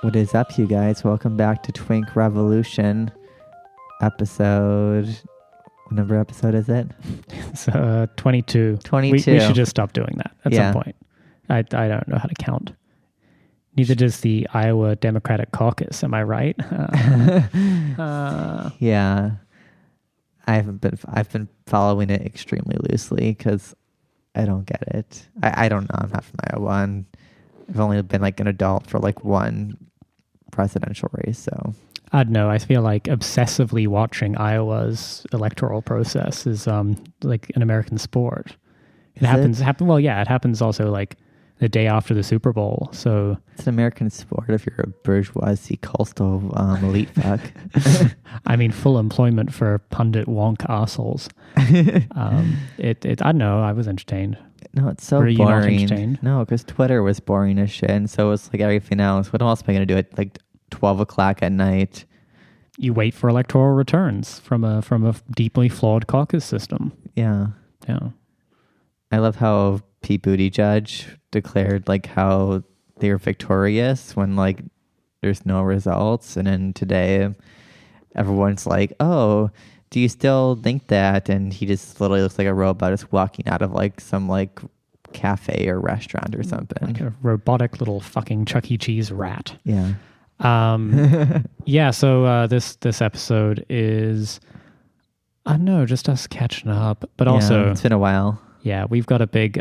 What is up, you guys? Welcome back to Twink Revolution episode. What number episode is it? It's 22. 22. We should just stop doing that at some point. I don't know how to count. Neither does the Iowa Democratic Caucus. Am I right? Yeah. I've been following it extremely loosely because I don't get it. I don't know. I'm not from Iowa, and I've only been like an adult for like one presidential race, so I don't know. I feel like obsessively watching Iowa's electoral process is like an American sport. It happens also like the day after the Super Bowl. So it's an American sport if you're a bourgeoisie coastal elite fuck. I mean, full employment for pundit wonk assholes. I don't know. I was entertained. No, it's so boring. Not entertained? No, because Twitter was boring as shit, and so it's like everything else. What else am I going to do at like 12 o'clock at night? You wait for electoral returns from a deeply flawed caucus system. Yeah. I love how Pete Buttigieg declared like how they were victorious when like there's no results, and then today everyone's like, "Oh, do you still think that?" And he just literally looks like a robot just walking out of like some like cafe or restaurant or something. Like a robotic little fucking Chuck E. Cheese rat. Yeah. Yeah, so this episode is, I don't know, just us catching up. But also, it's been a while. Yeah, we've got a big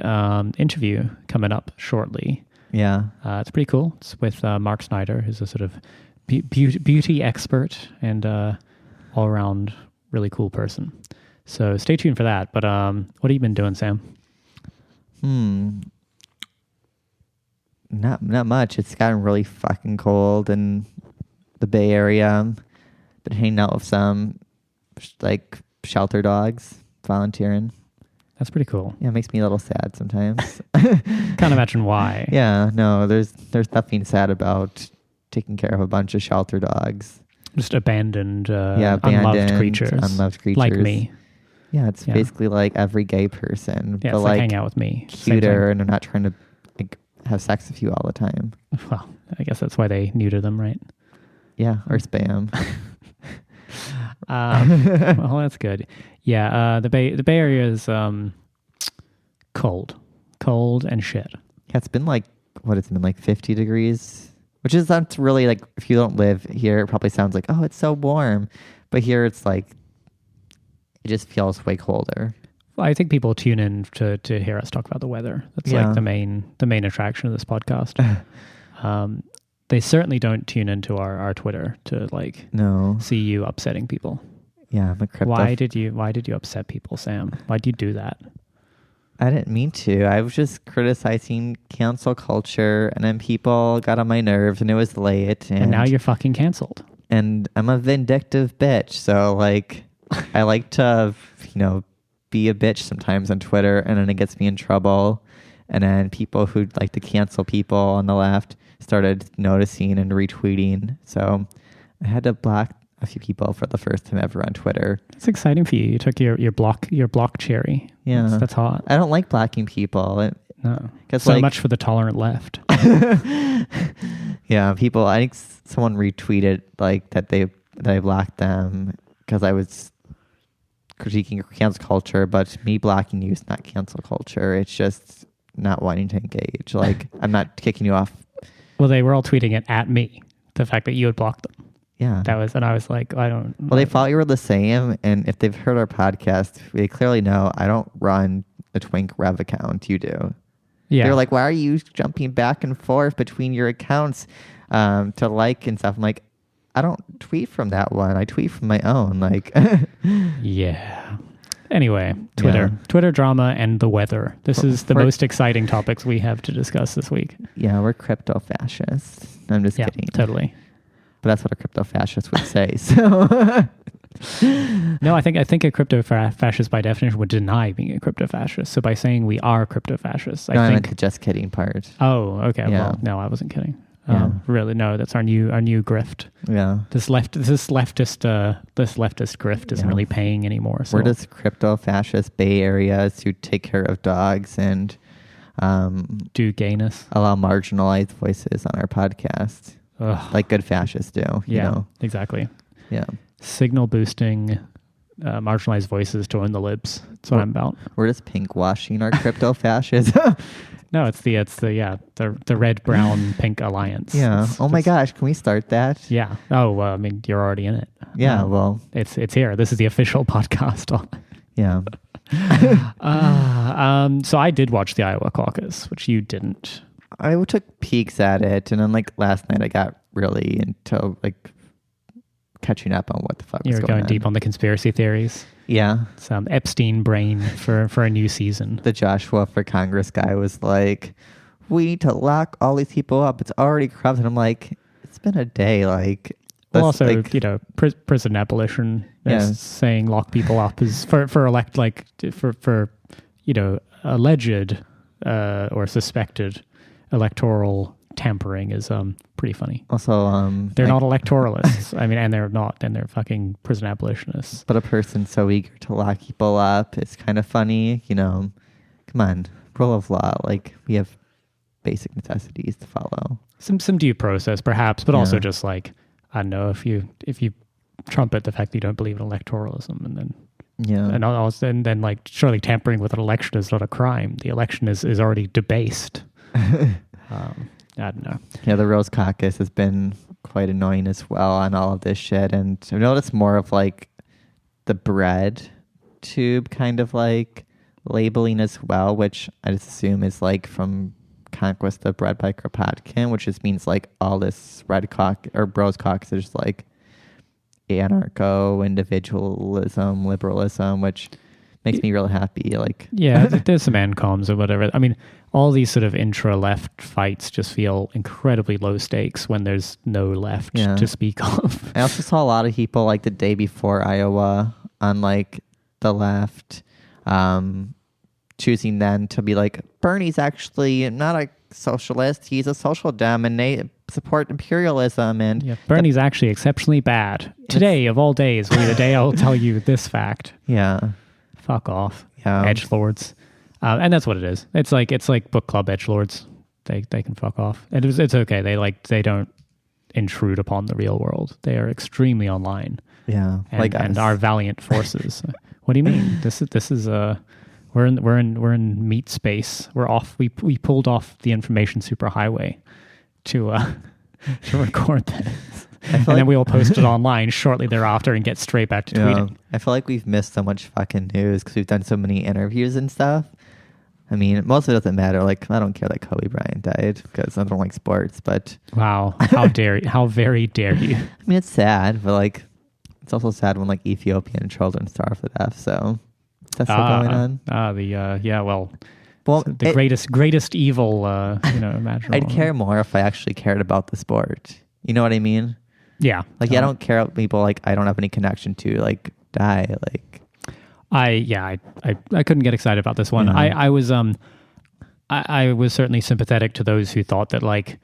interview coming up shortly. Yeah. It's pretty cool. It's with Mark Snyder, who's a sort of beauty expert and all-around really cool person. So stay tuned for that. But what have you been doing, Sam? Not much. It's gotten really fucking cold in the Bay Area. Been hanging out with some like shelter dogs, volunteering. That's pretty cool. Yeah, it makes me a little sad sometimes. Can't imagine why. Yeah, no, there's nothing sad about taking care of a bunch of shelter dogs. Just abandoned, unloved creatures. Like me. Yeah, it's basically like every gay person. Yeah, but it's like hang out with me. Cuter, and they're not trying to like have sex with you all the time. Well, I guess that's why they neuter them, right? Yeah, or spam. Well, that's good. Yeah, the Bay Area is cold and shit. Yeah, it's been like it's been like 50 degrees, which is not really like, if you don't live here, it probably sounds like, oh, it's so warm, but here it's like it just feels way colder. Well, I think people tune in to hear us talk about the weather. That's like the main attraction of this podcast. They certainly don't tune into our Twitter to like see you upsetting people. Yeah, I'm a crypto. Why did you upset people, Sam? Why'd you do that? I didn't mean to. I was just criticizing cancel culture, and then people got on my nerves, and it was late. And now you're fucking canceled. And I'm a vindictive bitch, so like I like to, be a bitch sometimes on Twitter, and then it gets me in trouble. And then people who like to cancel people on the left started noticing and retweeting. So I had to block a few people for the first time ever on Twitter. It's exciting for you. You took your block cherry. Yeah, that's hot. I don't like blocking people. No, so much for the tolerant left. Yeah, people. I think someone retweeted like that I blocked them because I was critiquing cancel culture, but me blocking you is not cancel culture. It's just not wanting to engage. Like, I'm not kicking you off. Well, they were all tweeting it at me. The fact that you had blocked them. Yeah. And I was like, I don't. Well, they thought you were the same, and if they've heard our podcast, they clearly know I don't run a Twink Rev account. You do. Yeah. They're like, why are you jumping back and forth between your accounts to like and stuff? I'm like, I don't tweet from that one. I tweet from my own. Like, yeah. Anyway, Twitter drama and the weather. This is the most exciting topics we have to discuss this week. Yeah, we're crypto fascists. I'm just kidding. Totally. But that's what a crypto fascist would say. So, no, I think a crypto fascist by definition would deny being a crypto fascist. So by saying we are crypto fascists, I think the just kidding part. Oh, okay. Yeah. Well, no, I wasn't kidding. Really, no, that's our new grift. Yeah. This leftist grift isn't really paying anymore. So. We're just crypto fascist Bay Areas who take care of dogs and do gayness. Allow marginalized voices on our podcast. like good fascists do. You know? Exactly. Yeah. Signal boosting marginalized voices to own the libs. That's what I'm about. We're just pink washing our crypto fascism. No, it's the red, brown, pink alliance. Yeah. My gosh, can we start that? Yeah. Oh, I mean, you're already in it. Yeah. Well, it's here. This is the official podcast. Yeah. So I did watch the Iowa caucus, which you didn't. I took peeks at it, and then like last night I got really into like catching up on what the fuck was going on. You're going deep on the conspiracy theories. Yeah. Some Epstein brain for a new season. The Joshua for Congress guy was like, we need to lock all these people up. It's already corrupt. And I'm like, it's been a day. Like, well, also, like, prison abolition is saying lock people up is for alleged or suspected electoral tampering is pretty funny. Also, they're not electoralists. I mean, and they're fucking prison abolitionists. But a person so eager to lock people up, it's kind of funny. You know, come on, rule of law. Like, we have basic necessities to follow. Some due process, perhaps, but also just like, I don't know, if you trumpet the fact that you don't believe in electoralism, and then then like surely tampering with an election is not a crime. The election is already debased. I don't know. Yeah, the Rose Caucus has been quite annoying as well on all of this shit, and I've noticed more of like the bread tube kind of like labeling as well, which I just assume is like from Conquest of Bread by Kropotkin, which just means like all this Red Caucus or Rose Caucus is just like anarcho individualism, liberalism, which makes me real happy. Like, yeah, there's some ANCOMs or whatever. I mean, all these sort of intra-left fights just feel incredibly low stakes when there's no left to speak of. I also saw a lot of people like the day before Iowa on like the left choosing then to be like, Bernie's actually not a socialist, he's a social dem, and they support imperialism. And Bernie's actually exceptionally bad. Today of all days will be the day I'll tell you this fact. Yeah. Fuck off, edgelords. And that's what it is. It's like book club edgelords. They can fuck off. And it's okay. They don't intrude upon the real world. They are extremely online. Yeah, and our valiant forces. What do you mean? This is we're in meat space. We're off. We pulled off the information superhighway to record this. And then we will post it online shortly thereafter and get straight back to tweeting. I feel like we've missed so much fucking news because we've done so many interviews and stuff. I mean, most of it doesn't matter. Like, I don't care that Kobe Bryant died because I don't like sports, but... Wow. How dare you? How very dare you? I mean, it's sad, but like, it's also sad when like Ethiopian children starve to death, so that's still going on. Well, the greatest evil, imaginable. I'd care more if I actually cared about the sport. You know what I mean? Yeah. Like, I don't care about people like I don't have any connection to like die. Like, I couldn't get excited about this one. Yeah. I was certainly sympathetic to those who thought that like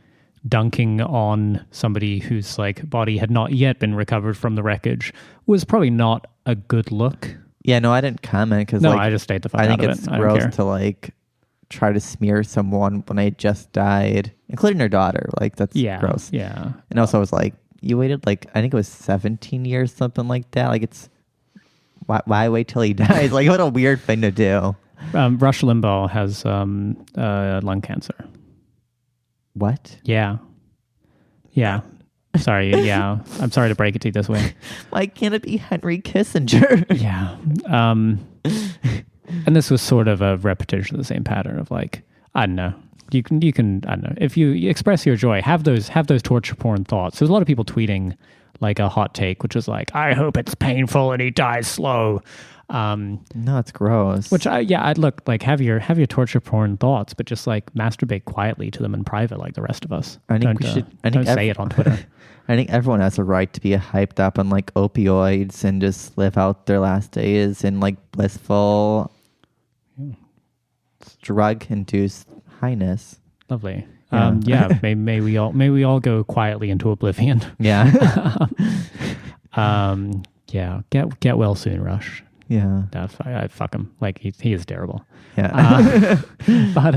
dunking on somebody whose like body had not yet been recovered from the wreckage was probably not a good look. Yeah, no, I didn't comment because I just stayed the fuck out of it. I think it's gross to like try to smear someone when they just died, including their daughter. Like, that's gross. Yeah. And also I was like, you waited like, I think it was 17 years, something like that. Like, it's, why wait till he dies? Like, what a weird thing to do. Rush Limbaugh has lung cancer. What? Yeah. Sorry. Yeah. I'm sorry to break it to you this way. Why can't it be Henry Kissinger? Yeah. And this was sort of a repetition of the same pattern of like, I don't know. You can I don't know. If you express your joy, have those torture porn thoughts. There's a lot of people tweeting like a hot take, which is like, I hope it's painful and he dies slow. No, it's gross. Which I'd look like have your torture porn thoughts, but just like masturbate quietly to them in private, like the rest of us. I think don't say it on Twitter. I think everyone has a right to be hyped up on like opioids and just live out their last days in like blissful drug-induced highness. Lovely. Yeah. May we all go quietly into oblivion. Yeah. Yeah. Get well soon, Rush. Yeah. I fuck him. Like he is terrible. Yeah. But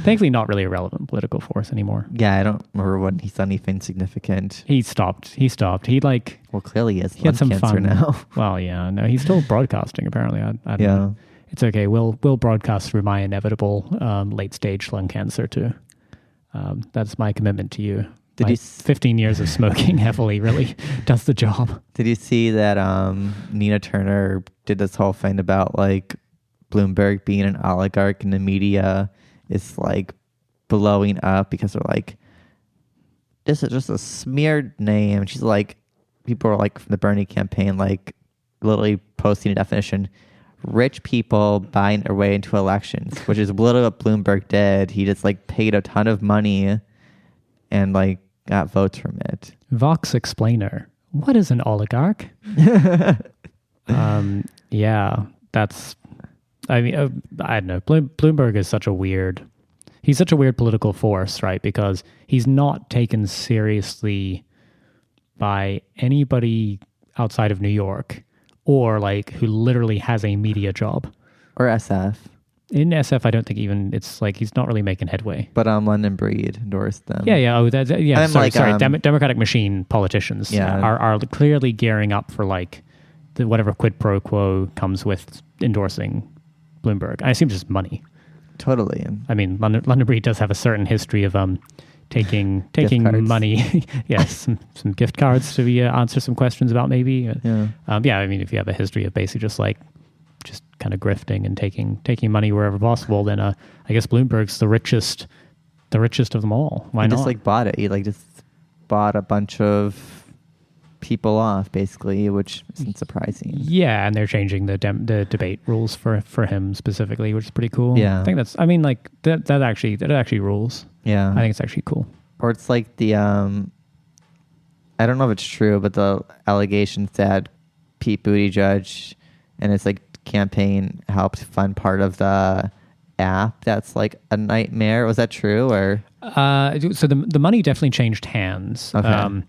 thankfully not really a relevant political force anymore. Yeah, I don't remember when he's done anything significant. He stopped. He Well, clearly he had some cancer fun now. Well, yeah, no, he's still broadcasting apparently. I don't know. It's okay. We'll broadcast through my inevitable late stage lung cancer too. That's my commitment to you. 15 years of smoking heavily really does the job. Did you see that Nina Turner did this whole thing about like Bloomberg being an oligarch and the media is like blowing up because they're like, this is just a smeared name. She's like, people are like from the Bernie campaign, like literally posting a definition, rich people buying their way into elections, which is literally what Bloomberg did. He just like paid a ton of money and like got votes from it. Vox Explainer. What is an oligarch? Yeah, that's, I mean, I don't know. Bloomberg is he's such a weird political force, right? Because he's not taken seriously by anybody outside of New York or like who literally has a media job. Or SF. In SF, I don't think even it's like he's not really making headway. But London Breed endorsed them. Yeah. Oh, sorry. Democratic machine politicians are clearly gearing up for like whatever quid pro quo comes with endorsing Bloomberg. I assume just money. Totally. I mean, London Breed does have a certain history of taking money. Yes, some gift cards to answer some questions about maybe. Yeah. I mean, if you have a history of basically just kind of grifting and taking money wherever possible, then I guess Bloomberg's the richest of them all. Why not? Just like bought it. He like just bought a bunch of people off, basically, which isn't surprising. Yeah, and they're changing the debate rules for him specifically, which is pretty cool. Yeah, I think that's. I mean, like that actually rules. Yeah, I think it's actually cool. Or it's like the I don't know if it's true, but the allegations that Pete Buttigieg and his like campaign helped fund part of the app that's like a nightmare. Was that true? Or so the money definitely changed hands. Okay.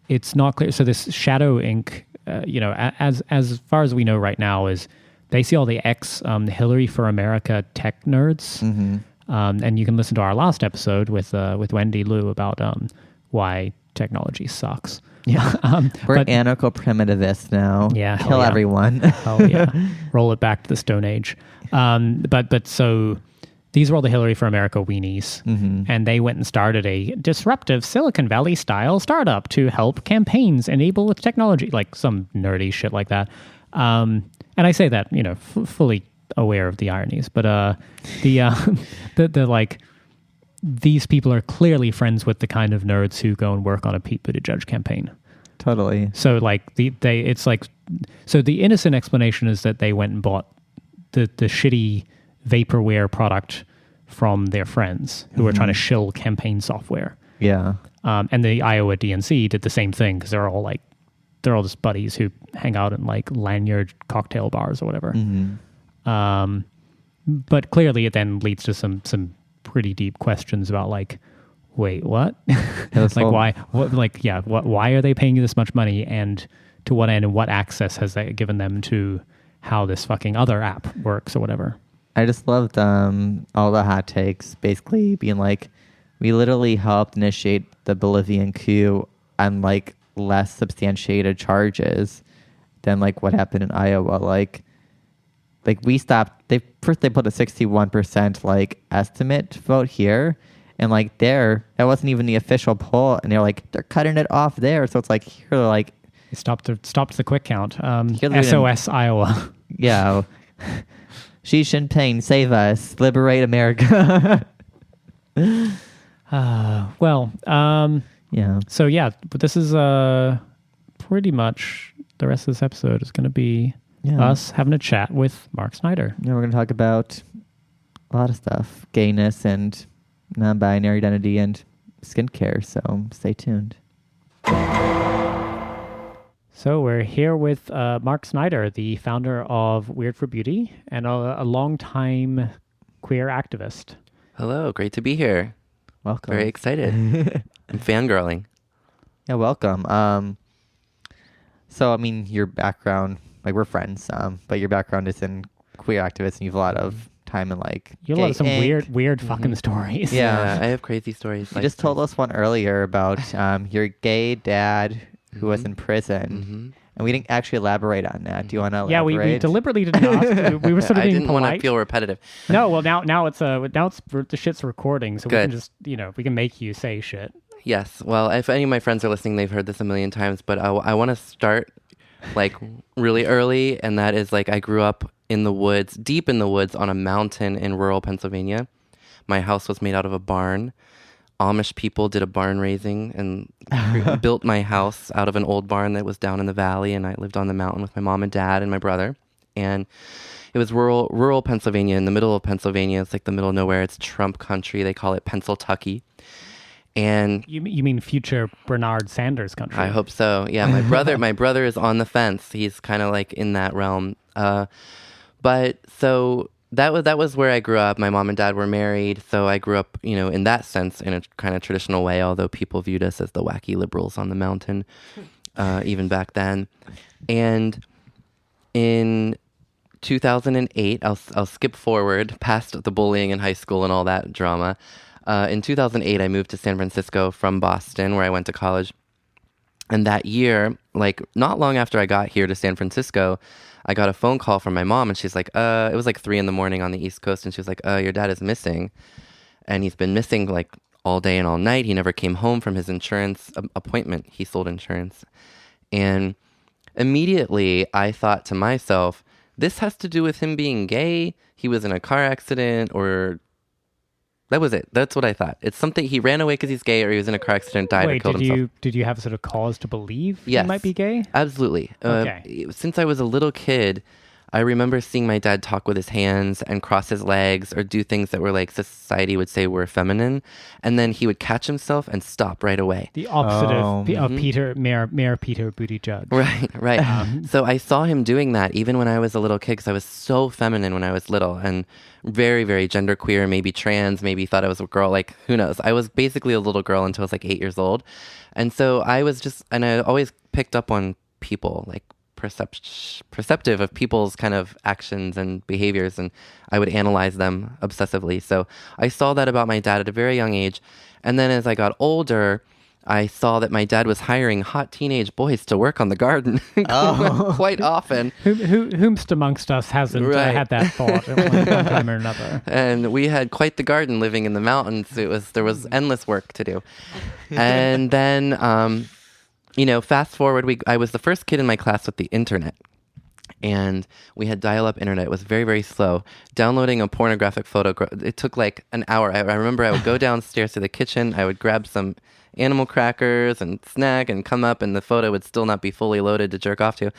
It's not clear. So this Shadow Inc., as far as we know right now, is basically all the Hillary for America tech nerds. Mm-hmm. And you can listen to our last episode with Wendy Liu about why technology sucks. Yeah, we're anarcho-primitivists now. Yeah, kill everyone. Hell yeah, roll it back to the Stone Age. But so these were all the Hillary for America weenies, and they went and started a disruptive Silicon Valley style startup to help campaigns enable with technology, like some nerdy shit like that. And I say that fully aware of the ironies, but the like. These people are clearly friends with the kind of nerds who go and work on a Pete Buttigieg campaign. Totally. So like it's like, so the innocent explanation is that they went and bought the shitty vaporware product from their friends who were trying to shill campaign software. Yeah. And the Iowa DNC did the same thing because they're all just buddies who hang out in like lanyard cocktail bars or whatever. Mm-hmm. But clearly it then leads to some pretty deep questions about like, wait, what? Why? What? Like, yeah, why are they paying you this much money, and to what end, and what access has that given them to how this fucking other app works or whatever? I just loved all the hot takes, basically being like, we literally helped initiate the Bolivian coup on like less substantiated charges than like what happened in Iowa. Like we stopped. They put a 61% like estimate vote here, and like that wasn't even the official poll, and they're cutting it off there. So it's like here they're like stopped the quick count. SOS Iowa. Yeah. Xi Jinping, save us, liberate America. Yeah. So yeah, but this is pretty much the rest of this episode is going to be. Yeah. Us having a chat with Mark Snyder. Yeah, we're going to talk about a lot of stuff. Gayness and non-binary identity and skincare. So stay tuned. So we're here with Mark Snyder, the founder of Weird for Beauty and a longtime queer activist. Hello, great to be here. Welcome. Very excited. I'm fangirling. Yeah, welcome. So, I mean, your background, like we're friends, but your background is in queer activists and you have a lot of time in like you have some weird fucking stories. Yeah, I have crazy stories. You just told us one earlier about your gay dad who was in prison. And we didn't actually elaborate on that. Do you want to elaborate? Yeah, we deliberately didn't ask. We were sort of being polite. I didn't want to feel repetitive. No, well now it's the shit's recording, so Good. We can just we can make you say shit. Yes. Well, if any of my friends are listening, they've heard this a million times, but I want to start like really early, and that is like I grew up in the woods, deep in the woods on a mountain in rural Pennsylvania. My house was made out of a barn. Amish people did a barn raising and built my house out of an old barn that was down in the valley, and I lived on the mountain with my mom and dad and my brother. And it was rural Pennsylvania, in the middle of Pennsylvania. It's like the middle of nowhere. It's Trump country. They call it Pennsyltucky. And you mean future Bernard Sanders country? I hope so. Yeah, my brother is on the fence. He's kind of like in that realm. But so that was where I grew up. My mom and dad were married, so I grew up, in that sense, in a kind of traditional way, although people viewed us as the wacky liberals on the mountain, even back then. And in 2008, I'll skip forward past the bullying in high school and all that drama. In 2008, I moved to San Francisco from Boston, where I went to college. And that year, like not long after I got here to San Francisco, I got a phone call from my mom, and she's like, it was like 3 a.m. on the East Coast, and she was like, your dad is missing. And he's been missing like all day and all night. He never came home from his insurance appointment. He sold insurance. And immediately I thought to myself, this has to do with him being gay. He was in a car accident, or that was it. That's what I thought. It's something, he ran away because he's gay, or he was in a car accident, died, or killed himself. Did you have a sort of cause to believe Yes, he might be gay? Absolutely. Okay. Since I was a little kid, I remember seeing my dad talk with his hands and cross his legs or do things that were like society would say were feminine. And then he would catch himself and stop right away. The opposite of Mayor Peter Buttigieg. Right. So I saw him doing that even when I was a little kid, because I was so feminine when I was little and very, very genderqueer, maybe trans, maybe thought I was a girl, like who knows. I was basically a little girl until I was like 8 years old. And so I always picked up on people, like perceptive of people's kind of actions and behaviors, and I would analyze them obsessively. So I saw that about my dad at a very young age. And then as I got older, I saw that my dad was hiring hot teenage boys to work on the garden quite often. Whomst amongst us hasn't had that thought at one time or another? And we had quite the garden living in the mountains. There was endless work to do. And then fast forward, I was the first kid in my class with the internet. And we had dial-up internet. It was very, very slow. Downloading a pornographic photo, it took like an hour. I remember I would go downstairs to the kitchen. I would grab some animal crackers and snack and come up, and the photo would still not be fully loaded to jerk off to.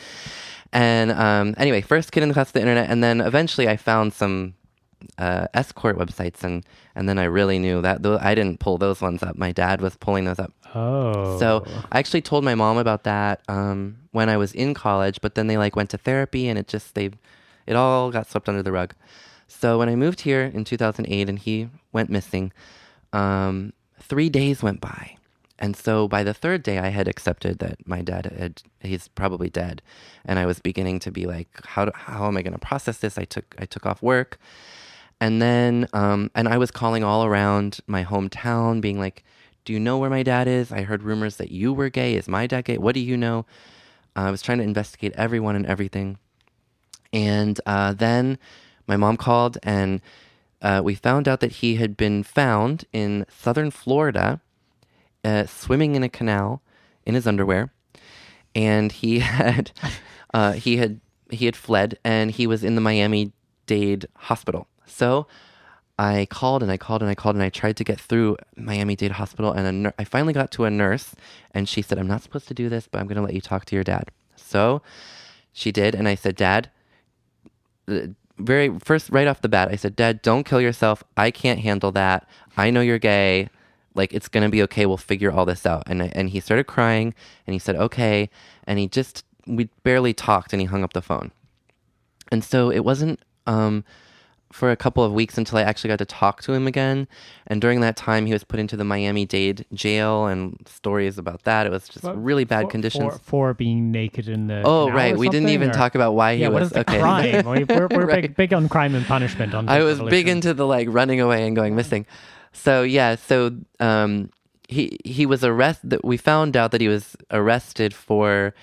And anyway, first kid in the class with the internet. And then eventually I found some escort websites, and then I really knew that I didn't pull those ones up. My dad was pulling those up. Oh. So I actually told my mom about that when I was in college, but then they went to therapy, and it all got swept under the rug. So when I moved here in 2008 and he went missing, 3 days went by. And so by the third day, I had accepted that my dad he's probably dead. And I was beginning to be like, how am I going to process this? I took off work. And then, and I was calling all around my hometown being like, do you know where my dad is? I heard rumors that you were gay. Is my dad gay? What do you know? I was trying to investigate everyone and everything. And then my mom called, and we found out that he had been found in southern Florida, swimming in a canal in his underwear. And he had fled, and he was in the Miami-Dade hospital. So I called and I called and I called, and I tried to get through Miami-Dade hospital, and I finally got to a nurse, and she said, I'm not supposed to do this, but I'm going to let you talk to your dad. So she did, and I said, Dad, very first, right off the bat, I said, Dad, don't kill yourself. I can't handle that. I know you're gay. Like, it's going to be okay. We'll figure all this out. And he started crying, and he said, okay. And we barely talked, and he hung up the phone. And so it wasn't for a couple of weeks until I actually got to talk to him again. And during that time, he was put into the Miami-Dade jail, and stories about that. It was just really bad conditions. For being naked in the Oh, right. We didn't even talk about why he was... what is the crime? We're right. big on crime and punishment. I was big into the running away and going missing. So, yeah. So he was arrested. We found out that he was arrested for...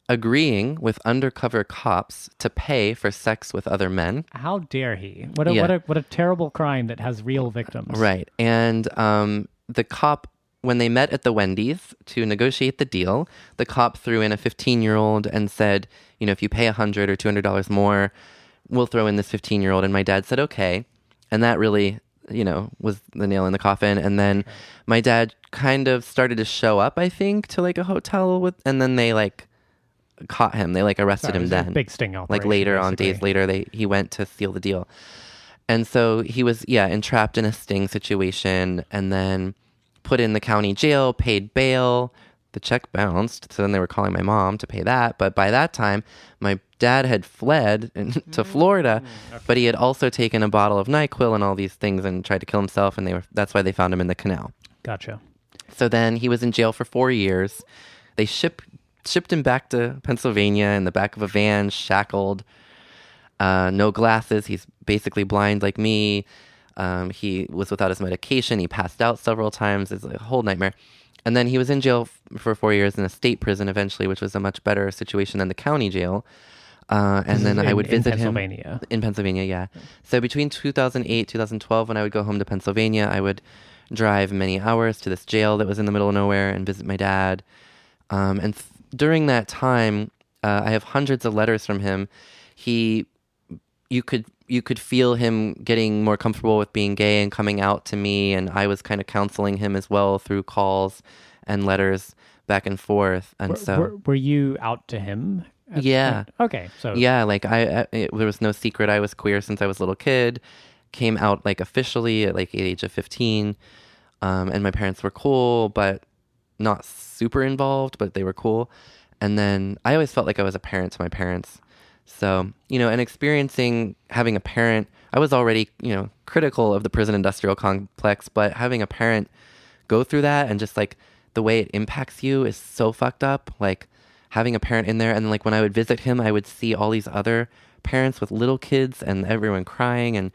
agreeing with undercover cops to pay for sex with other men. How dare he? What a terrible crime that has real victims. Right. And the cop, when they met at the Wendy's to negotiate the deal, the cop threw in a 15-year-old and said, if you pay $100 or $200 more, we'll throw in this 15-year-old. And my dad said, okay. And that really, was the nail in the coffin. And then my dad kind of started to show up, I think, to a hotel and then they caught him. They arrested him then. Big sting operation. Later on, days later, he went to seal the deal. And so he was, entrapped in a sting situation and then put in the county jail, paid bail. The check bounced. So then they were calling my mom to pay that. But by that time, my dad had fled to Florida, but he had also taken a bottle of NyQuil and all these things and tried to kill himself. And that's why they found him in the canal. Gotcha. So then he was in jail for 4 years. They shipped him back to Pennsylvania in the back of a van, shackled, no glasses. He's basically blind like me. He was without his medication. He passed out several times. It's a whole nightmare. And then he was in jail for 4 years in a state prison eventually, which was a much better situation than the county jail. And then I would visit him in Pennsylvania. Yeah. So between 2008, 2012, when I would go home to Pennsylvania, I would drive many hours to this jail that was in the middle of nowhere and visit my dad. During that time, I have hundreds of letters from him. You could feel him getting more comfortable with being gay and coming out to me, and I was kind of counseling him as well through calls and letters back and forth. And were you out to him? Yeah. Okay. So yeah, there was no secret. I was queer since I was a little kid. Came out officially at the age of 15, and my parents were cool, but not super involved, but they were cool. And then I always felt like I was a parent to my parents. So, and experiencing having a parent, I was already, critical of the prison industrial complex, but having a parent go through that and just the way it impacts you is so fucked up. Having a parent in there, and when I would visit him, I would see all these other parents with little kids and everyone crying, and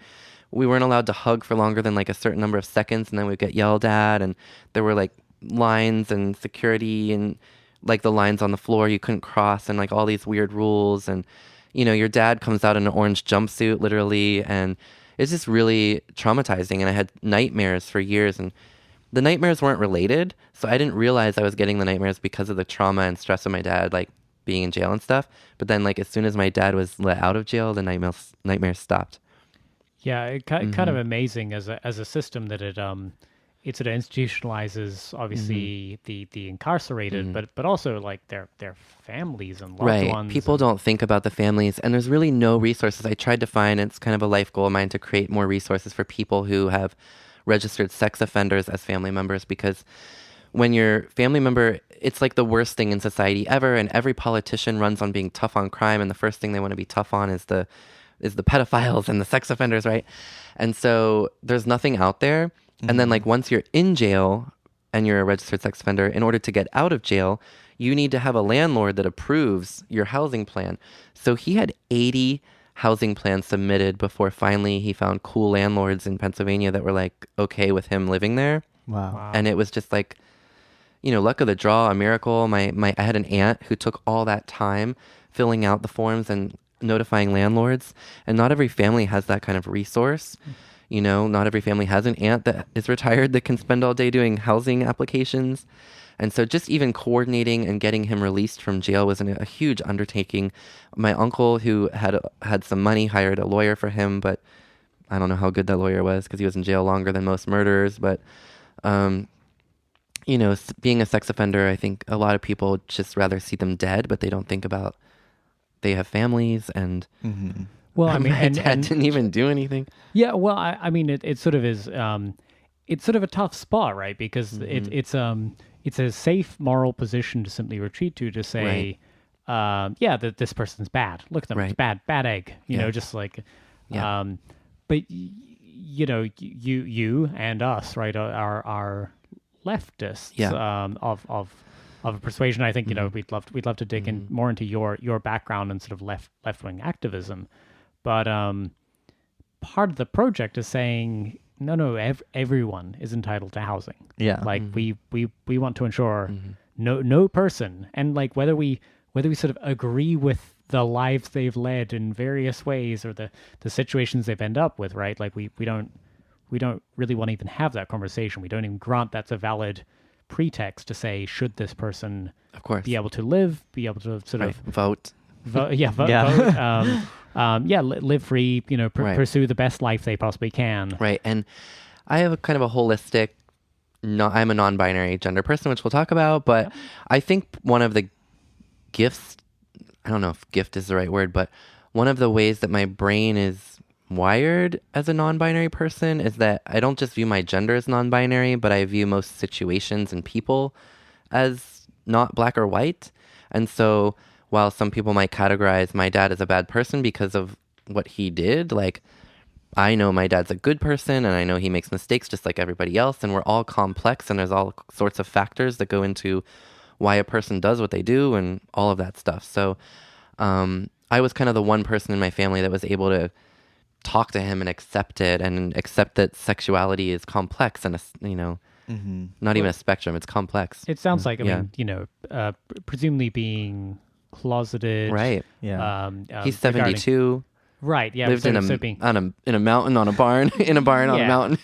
we weren't allowed to hug for longer than a certain number of seconds, and then we'd get yelled at, and there were lines and security and the lines on the floor you couldn't cross, and all these weird rules, and your dad comes out in an orange jumpsuit literally, and it's just really traumatizing. And I had nightmares for years, and the nightmares weren't related, so I didn't realize I was getting the nightmares because of the trauma and stress of my dad being in jail and stuff. But then as soon as my dad was let out of jail, the nightmares stopped. Yeah, it kind of amazing as a system that it sort of institutionalizes obviously the incarcerated, but also their families and loved ones. People don't think about the families, and there's really no resources. I tried to find, it's kind of a life goal of mine to create more resources for people who have registered sex offenders as family members, because when your family member, it's the worst thing in society ever, and every politician runs on being tough on crime, and the first thing they want to be tough on is the pedophiles and the sex offenders, right? And so there's nothing out there. And then once you're in jail and you're a registered sex offender, in order to get out of jail, you need to have a landlord that approves your housing plan. So he had 80 housing plans submitted before finally he found cool landlords in Pennsylvania that were okay with him living there. Wow. And it was just luck of the draw, a miracle. I had an aunt who took all that time filling out the forms and notifying landlords, and not every family has that kind of resource. Not every family has an aunt that is retired that can spend all day doing housing applications. And so just even coordinating and getting him released from jail was a huge undertaking. My uncle, who had some money, hired a lawyer for him, but I don't know how good that lawyer was because he was in jail longer than most murderers. But, being a sex offender, I think a lot of people just rather see them dead, but they don't think about they have families and... Mm-hmm. Well, my dad didn't even do anything. Yeah, well, it sort of is. It's sort of a tough spot, right? Because it's a safe moral position to simply retreat to say, that this person's bad. Look at them, it's bad egg. You know, just Yeah. But you know, you and us, right, are leftists. Yeah. Of a persuasion. I think, you know, we'd love to dig in more into your background and sort of left wing activism, but part of the project is saying no, everyone is entitled to housing. Yeah, like we want to ensure no person, and like whether we sort of agree with the lives they've led in various ways or the situations they've ended up with, right? Like we don't really want to even have that conversation. We don't even grant that's a valid pretext to say, should this person, of course, be able to live, be able to sort of vote, vote, live free, you know, pursue the best life they possibly can. Right. And I have a kind of a holistic, I'm a non-binary gender person, which we'll talk about, but I think one of the gifts, I don't know if gift is the right word, but one of the ways that my brain is wired as a non-binary person is that I don't just view my gender as non-binary, but I view most situations and people as not black or white. And so while some people might categorize my dad as a bad person because of what he did, like I know my dad's a good person and I know he makes mistakes just like everybody else, and we're all complex and there's all sorts of factors that go into why a person does what they do and all of that stuff. So I was kind of the one person in my family that was able to talk to him and accept it, and accept that sexuality is complex and, you know, not even a spectrum, it's complex. It sounds like, I mean, you know, presumably being closeted. Right. Yeah. He's 72. Right. Yeah. Lived in a mountain on a barn, in a barn on a mountain.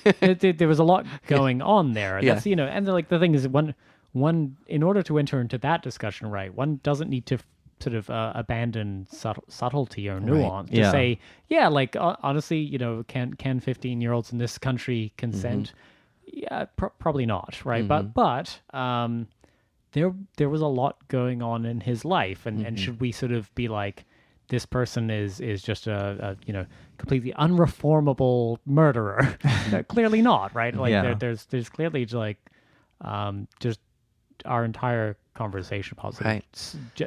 There was a lot going on there. That's, you know, and the thing is, one, in order to enter into that discussion, right, one doesn't need to sort of abandon subtlety or nuance to say, like honestly, you know, can 15-year-olds in this country consent? Yeah, probably not, right? But there was a lot going on in his life, and should we sort of be like, this person is just a you know, completely unreformable murderer? Clearly not, right? Like there's clearly like just our entire conversation positive,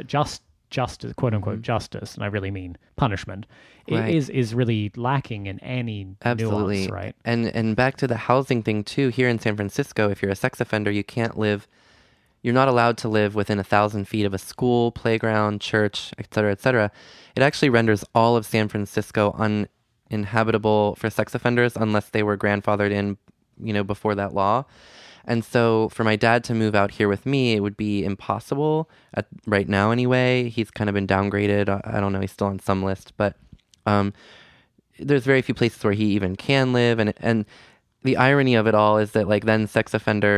justice, quote unquote justice, and I really mean punishment, is really lacking in any nuance, right? And back to the housing thing too. Here in San Francisco, if you're a sex offender, you're not allowed to live within 1,000 feet of a school, playground, church, et cetera, et cetera. It actually renders all of San Francisco uninhabitable for sex offenders unless they were grandfathered in, you know, before that law. And so for my dad to move out here with me, it would be impossible right now anyway. He's kind of been downgraded. I don't know. He's still on some list, but there's very few places where he even can live. And the irony of it all is that, like, then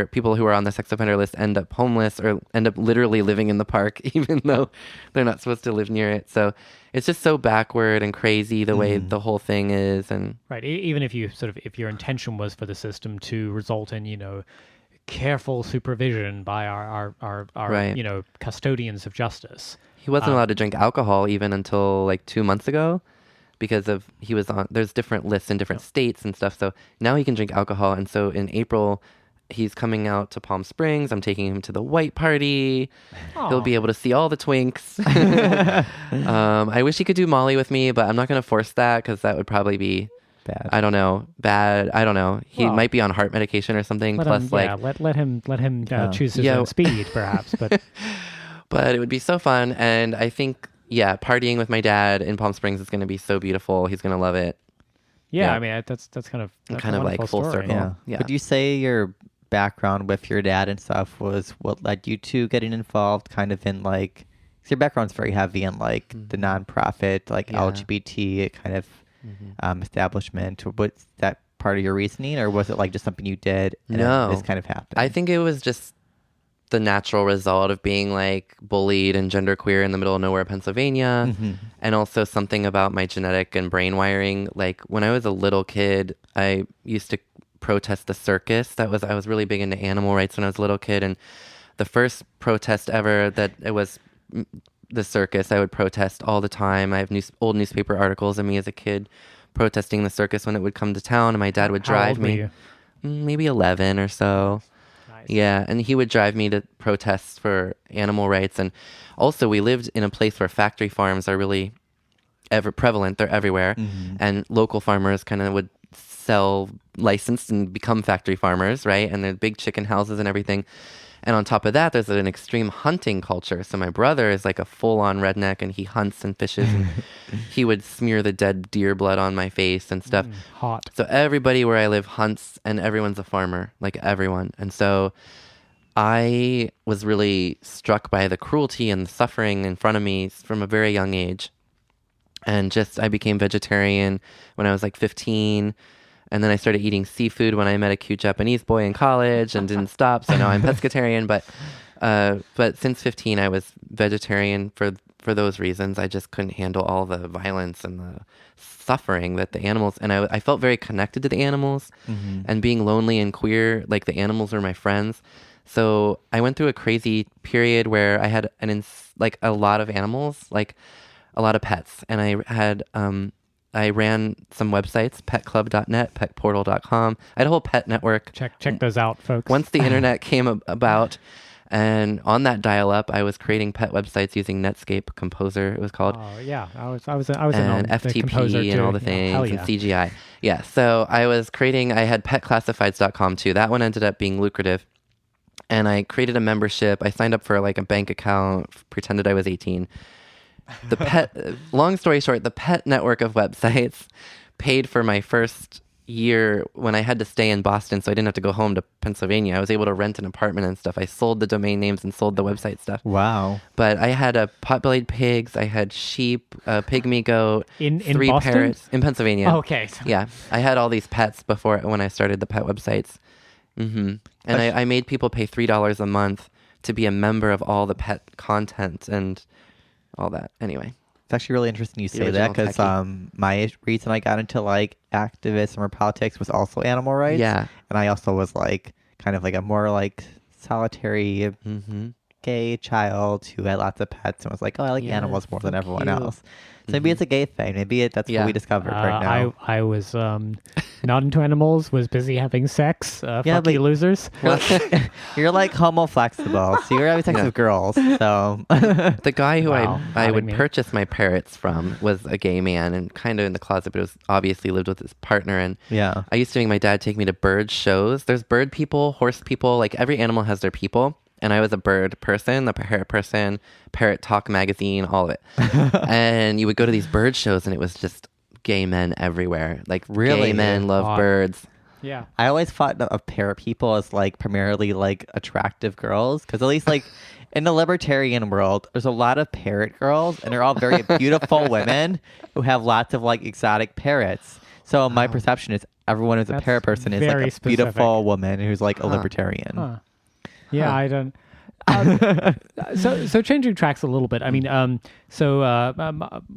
people who are on the sex offender list end up homeless or end up literally living in the park, even though they're not supposed to live near it. So it's just so backward and crazy the way the whole thing is. And right. Even if if your intention was for the system to result in, you know, careful supervision by our you know, custodians of justice. He wasn't allowed to drink alcohol even until like 2 months ago, because there's different lists in different states and stuff. So now he can drink alcohol. And so in April, he's coming out to Palm Springs. I'm taking him to the white party. Aww. He'll be able to see all the twinks. I wish he could do Molly with me, but I'm not going to force that because that would probably be bad. I don't know. He might be on heart medication or something. Let him choose his own speed, perhaps. But but it would be so fun. And I think, partying with my dad in Palm Springs is going to be so beautiful. He's going to love it. Yeah, I mean, that's kind of like full story. circle. Yeah. Would you say your background with your dad and stuff was what led you to getting involved kind of in like, cause your background's very heavy in like the nonprofit, like LGBT kind of establishment? Was that part of your reasoning, or was it like just something you did and no, this kind of happened? I think it was just the natural result of being like bullied and genderqueer in the middle of nowhere, Pennsylvania. And also something about my genetic and brain wiring. Like when I was a little kid, I used to protest the circus. I was really big into animal rights when I was a little kid. And the first protest ever that it was the circus, I would protest all the time. I have old newspaper articles of me as a kid protesting the circus when it would come to town, and my dad would drive me. Maybe 11 or so. Nice. Yeah, and he would drive me to protests for animal rights. And also we lived in a place where factory farms are really ever prevalent. They're everywhere. And local farmers kind of would sell licensed and become factory farmers, right? And there's big chicken houses and everything. And on top of that, there's an extreme hunting culture. So my brother is like a full-on redneck, and he hunts and fishes, and he would smear the dead deer blood on my face and stuff. Hot. So everybody where I live hunts, and everyone's a farmer, like everyone. And so I was really struck by the cruelty and the suffering in front of me from a very young age. And I became vegetarian when I was like 15. And then I started eating seafood when I met a cute Japanese boy in college and didn't stop. So now I'm pescatarian. But since 15, I was vegetarian for those reasons. I just couldn't handle all the violence and the suffering that the animals, and I felt very connected to the animals. And being lonely and queer, like the animals were my friends. So I went through a crazy period where I had a lot of animals, like a lot of pets. And I ran some websites, petclub.net, petportal.com. I had a whole pet network. Check those out, folks. Once the internet came about, and on that dial-up, I was creating pet websites using Netscape Composer, it was called. Oh yeah, I was and FTP and all the things, and CGI. Yeah, so I had petclassifieds.com too. That one ended up being lucrative. And I created a membership. I signed up for like a bank account, pretended I was 18. Long story short, the pet network of websites paid for my first year when I had to stay in Boston, so I didn't have to go home to Pennsylvania. I was able to rent an apartment and stuff. I sold the domain names and sold the website stuff. Wow. But I had pot-bellied pigs, I had sheep, a pygmy goat, in 3 Boston? parrots. In Pennsylvania. Oh, okay. Yeah. I had all these pets when I started the pet websites. And I made people pay $3 a month to be a member of all the pet content and all that. Anyway, it's actually really interesting you say that, because my reason I got into like activism or politics was also animal rights. Yeah. And I also was like kind of like a more like solitary gay child who had lots of pets and was like, oh, I like animals more than everyone else. So maybe it's a gay thing. Maybe that's what we discovered right now. I was not into animals, was busy having sex. Fuck you losers. You're like homo-flexible, so you're having sex with girls. So the guy who I would purchase my parrots from was a gay man and kind of in the closet, but it was obviously lived with his partner. And I used to make my dad take me to bird shows. There's bird people, horse people, like every animal has their people. And I was a bird person, the parrot person, Parrot Talk magazine, all of it. And you would go to these bird shows and it was just gay men everywhere. Like gay men love birds. Yeah. I always thought of parrot people as like primarily like attractive girls, because at least like in the libertarian world, there's a lot of parrot girls and they're all very beautiful women who have lots of like exotic parrots. So my perception is everyone who's a parrot person is like a beautiful woman who's like a libertarian. Yeah, I don't. So changing tracks a little bit. I mean,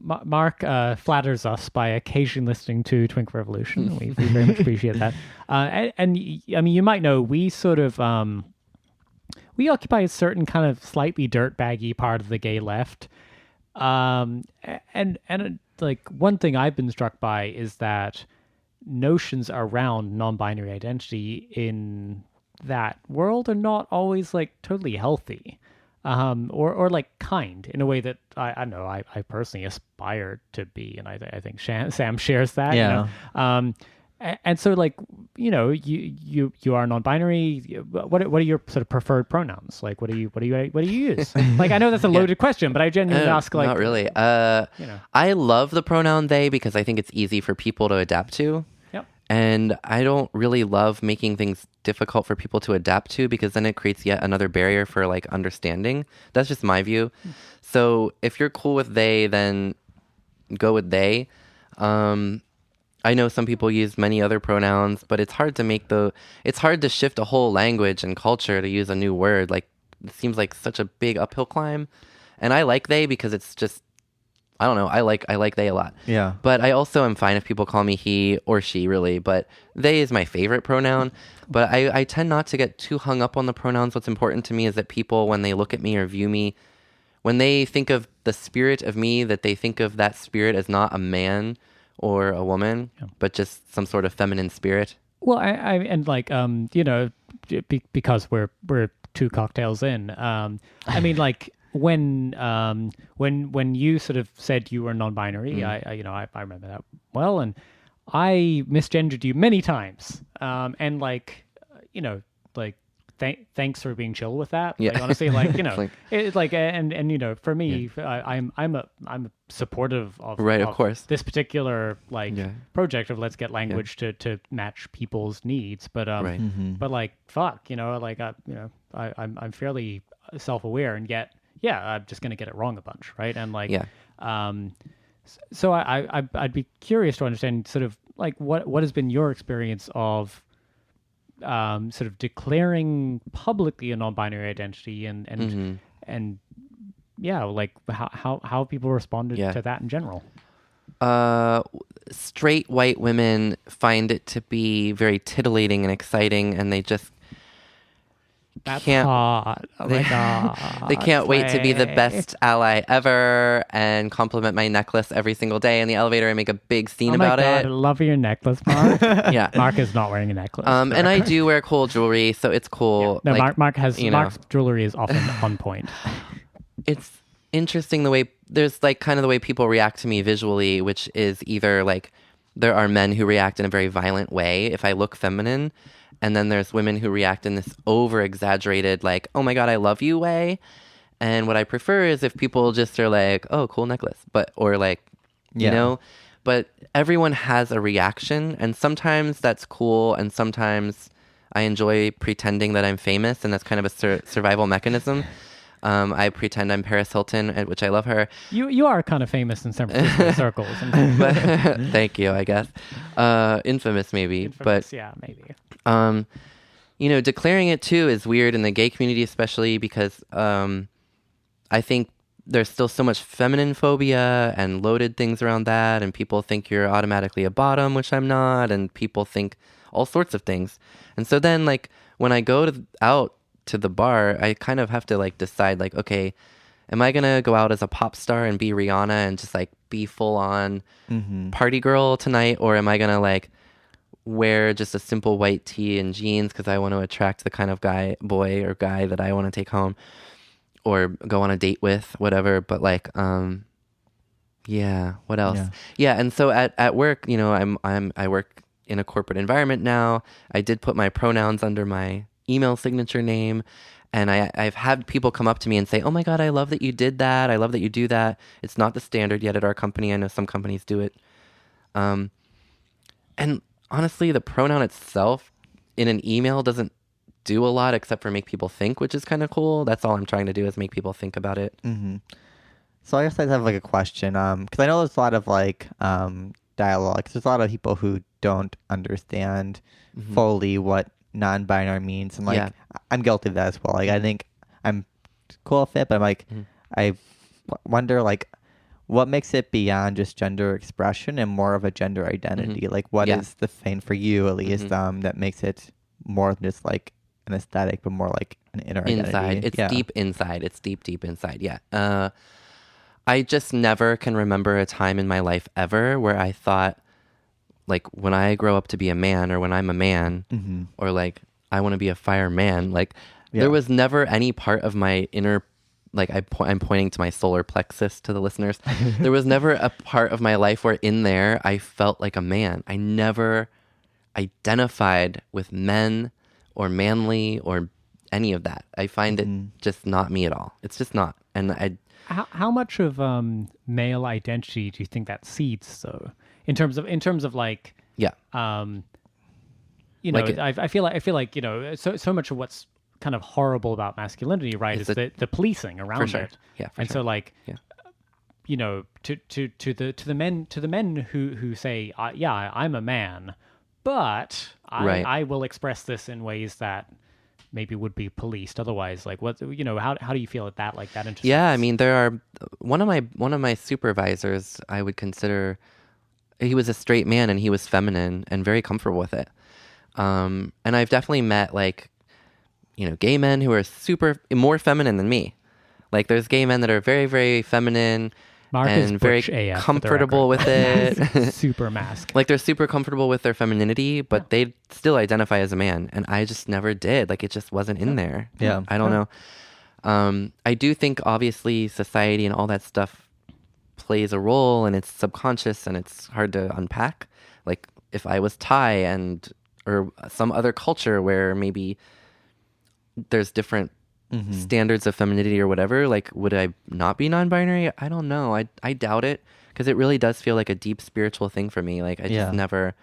Mark flatters us by occasionally listening to Twink Revolution. We very much appreciate that. And I mean, you might know we sort of we occupy a certain kind of slightly dirtbaggy part of the gay left. And like one thing I've been struck by is that notions around non-binary identity in that world are not always like totally healthy, or like kind in a way that I don't know. I personally aspire to be, and I think Sam shares that. Yeah. You know? And so like you are non-binary. What are your sort of preferred pronouns? Like what do you use? Like I know that's a loaded question, but I genuinely ask. Like not really. I love the pronoun they because I think it's easy for people to adapt to. And I don't really love making things difficult for people to adapt to, because then it creates yet another barrier for like understanding. That's just my view. So if you're cool with they, then go with they. I know some people use many other pronouns, but it's hard to shift a whole language and culture to use a new word. Like it seems like such a big uphill climb. And I like they because it's just, I don't know. I like they a lot. Yeah. But I also am fine if people call me he or she, really. But they is my favorite pronoun. But I tend not to get too hung up on the pronouns. What's important to me is that people, when they look at me or view me, when they think of the spirit of me, that they think of that spirit as not a man or a woman, but just some sort of feminine spirit. Well, I and like because we're 2 cocktails in. I mean, like when you sort of said you were non-binary, I remember that well, and I misgendered you many times, and like, like. Thanks for being chill with that. Yeah. Like, honestly, like, it's like, and for me, I'm supportive of of course, this particular project of let's get language to match people's needs. But but like, fuck, like I'm fairly self-aware, and yet I'm just gonna get it wrong a bunch, right? And like so I'd be curious to understand sort of like what has been your experience of sort of declaring publicly a non-binary identity and like how people responded to that in general. Straight white women find it to be very titillating and exciting, and they just can't. Hot. Oh my God. They can't wait to be the best ally ever and compliment my necklace every single day in the elevator and make a big scene about it. I love your necklace, Mark. Yeah, Mark is not wearing a necklace. And I do wear cool jewelry, so it's cool. Yeah. No, Mark's jewelry is often on point. It's interesting the way there's like kind of the way people react to me visually, which is either like there are men who react in a very violent way if I look feminine. And then there's women who react in this over-exaggerated, like, oh my God, I love you way. And what I prefer is if people just are like, oh, cool necklace. Or like, but everyone has a reaction. And sometimes that's cool. And sometimes I enjoy pretending that I'm famous. And that's kind of a survival mechanism. I pretend I'm Paris Hilton, which I love her. You are kind of famous in San Francisco circles. Thank you, I guess. Infamous, maybe. But yeah, maybe. Declaring it too is weird in the gay community, especially because I think there's still so much feminine phobia and loaded things around that, and people think you're automatically a bottom, which I'm not, and people think all sorts of things. And so then, like, when I go out to the bar, I kind of have to like decide, like, okay, am I gonna go out as a pop star and be Rihanna and just like be full on party girl tonight, or am I gonna like wear just a simple white tee and jeans because I want to attract the kind of boy or guy that I want to take home or go on a date with, whatever. But like, what else? Yeah. And so at work, I work in a corporate environment now. I did put my pronouns under my email signature name, and I've had people come up to me and say, oh my God, I love that you did that. I love that you do that. It's not the standard yet at our company. I know some companies do it. And honestly, the pronoun itself in an email doesn't do a lot except for make people think, which is kind of cool. That's all I'm trying to do is make people think about it. Mm-hmm. So I guess I have like a question, because I know there's a lot of like dialogue. There's a lot of people who don't understand fully what non-binary means, and like I'm guilty of that as well. Like I think I'm cool with it, but I'm like I wonder like what makes it beyond just gender expression and more of a gender identity? Like what is the thing for you at least that makes it more than just like an aesthetic, but more like an inner inside. identity? It's deep inside. It's deep inside. Yeah. I just never can remember a time in my life ever where I thought, like, when I grow up to be a man, or when I'm a man, or like I want to be a fireman, like there was never any part of my inner, like I'm pointing to my solar plexus to the listeners. There was never a part of my life where in there I felt like a man. I never identified with men or manly or any of that. I find it just not me at all. It's just not. And how much of male identity do you think that seeds though? In terms of like, I feel like so much of what's kind of horrible about masculinity, right, is the policing around it. Yeah, and so like, to the men who say, I'm a man, but I will express this in ways that maybe would be policed otherwise. Like what, how do you feel at that, like that intersects? Yeah, I mean, there are one of my supervisors, I would consider, he was a straight man and he was feminine and very comfortable with it. And I've definitely met like, gay men who are more feminine than me. Like there's gay men that are very, very feminine Mark and very comfortable with it. Super mask. Like they're super comfortable with their femininity, but they still identify as a man. And I just never did. Like it just wasn't in there. Yeah. I don't know. I do think obviously society and all that stuff plays a role, and it's subconscious and it's hard to unpack. Like if I was Thai or some other culture where maybe there's different standards of femininity or whatever, like would I not be non-binary? I don't know. I doubt it, because it really does feel like a deep spiritual thing for me. Like I just never,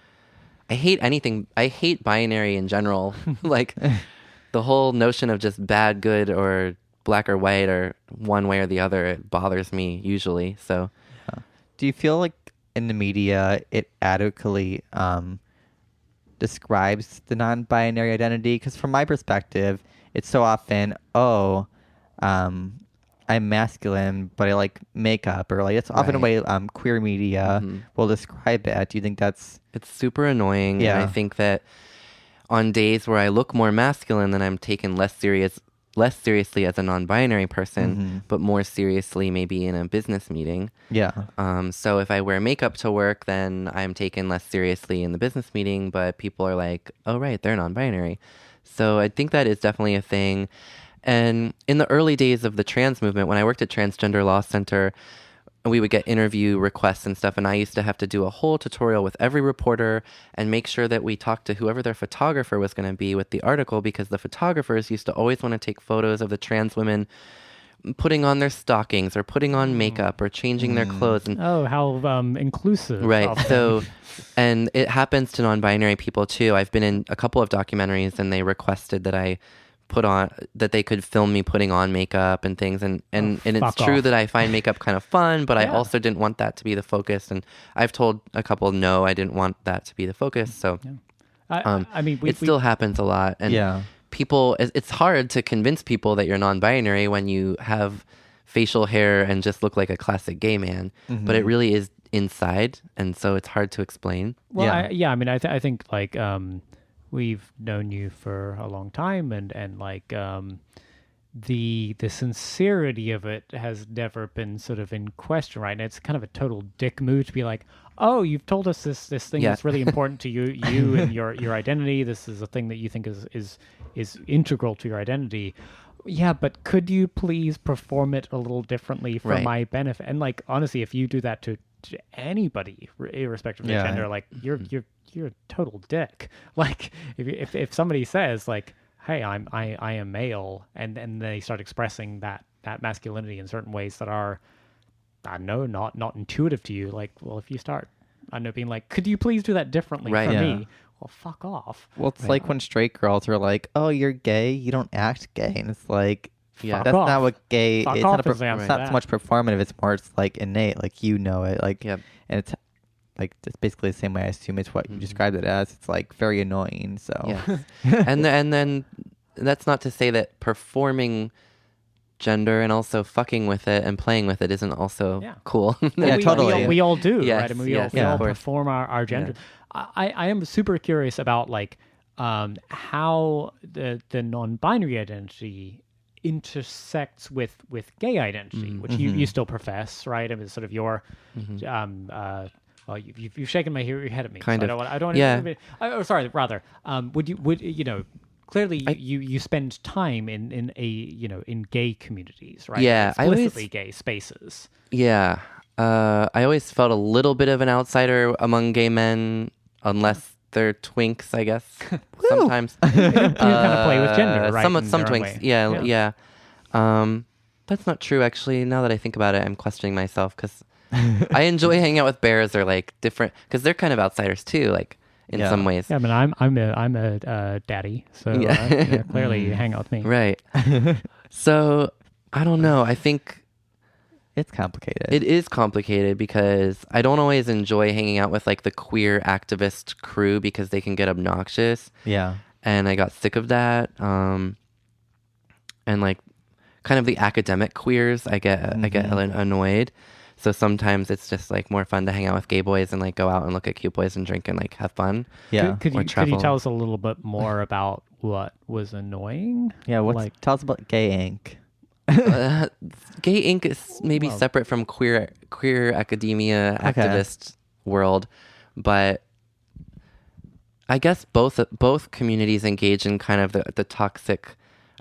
I hate anything. I hate binary in general. Like the whole notion of just bad, good, or black or white or one way or the other, it bothers me usually. So do you feel like in the media it adequately describes the non-binary identity? Because from my perspective, it's so often, I'm masculine, but I like makeup, or like it's often a way queer media will describe it. Do you think it's super annoying? Yeah. And I think that on days where I look more masculine, then I'm taken less seriously as a non-binary person, but more seriously maybe in a business meeting. Yeah. So if I wear makeup to work, then I'm taken less seriously in the business meeting, but people are like, oh, right, they're non-binary. So I think that is definitely a thing. And in the early days of the trans movement, when I worked at Transgender Law Center, we would get interview requests and stuff, and I used to have to do a whole tutorial with every reporter and make sure that we talked to whoever their photographer was going to be with the article, because the photographers used to always want to take photos of the trans women putting on their stockings or putting on makeup or changing their clothes. And how inclusive. Right. So, and it happens to non-binary people too. I've been in a couple of documentaries, and they requested that that they could film me putting on makeup and things, and it's true that I find makeup kind of fun, but I also didn't want that to be the focus, and I've told a couple no, I didn't want that to be the focus. So I mean it still happens a lot, and people, it's hard to convince people that you're non-binary when you have facial hair and just look like a classic gay man, but it really is inside, and so it's hard to explain. Well, I mean I think like we've known you for a long time, and like the sincerity of it has never been sort of in question, right? And it's kind of a total dick move to be like, oh, you've told us this thing that's really important to you and your identity. This is a thing that you think is integral to your identity. Yeah, but could you please perform it a little differently for my benefit? And like honestly, if you do that to anybody, irrespective of their gender, like you're a total dick. Like if somebody says like, hey, I am male, and they start expressing that masculinity in certain ways that are, I don't know, not intuitive to you. Like, well, if you start, I don't know, being like, could you please do that differently for me? Well, fuck off. Well, it's like when straight girls are like, oh, you're gay, you don't act gay, and it's like, that's not what gay. It's not so much performative. It's more, it's like innate. Like you know it. Like and it's like it's basically the same way I assume it's what you described it as. It's like very annoying. So and then that's not to say that performing gender and also fucking with it and playing with it isn't also cool. Totally. We all do, right? I mean, we all perform our gender. I am super curious about like how the non-binary identity intersects with gay identity, which you still profess, right? I mean, sort of your well, you've shaken your head at me. Kind of. I don't want sorry. Rather, would you know? Clearly, you spend time in gay communities, right? Yeah, explicitly gay spaces. Yeah, I always felt a little bit of an outsider among gay men, unless they're twinks, I guess. Sometimes you kind of play with gender, right? Some twinks, yeah. That's not true, actually. Now that I think about it, I'm questioning myself, because I enjoy hanging out with bears, or like different, because they're kind of outsiders too, like in some ways. Yeah, but I'm a daddy, so clearly you hang out with me, right? So I don't know. I think it's complicated. It is complicated because I don't always enjoy hanging out with like the queer activist crew, because they can get obnoxious. Yeah, and I got sick of that. And like kind of the academic queers, I get annoyed. So sometimes it's just like more fun to hang out with gay boys and like go out and look at cute boys and drink and like have fun. Yeah. Could you tell us a little bit more about what was annoying? Yeah. Tell us about Gay Inc. Gay Inc. is maybe separate from queer academia activist world, but I guess both communities engage in kind of the toxic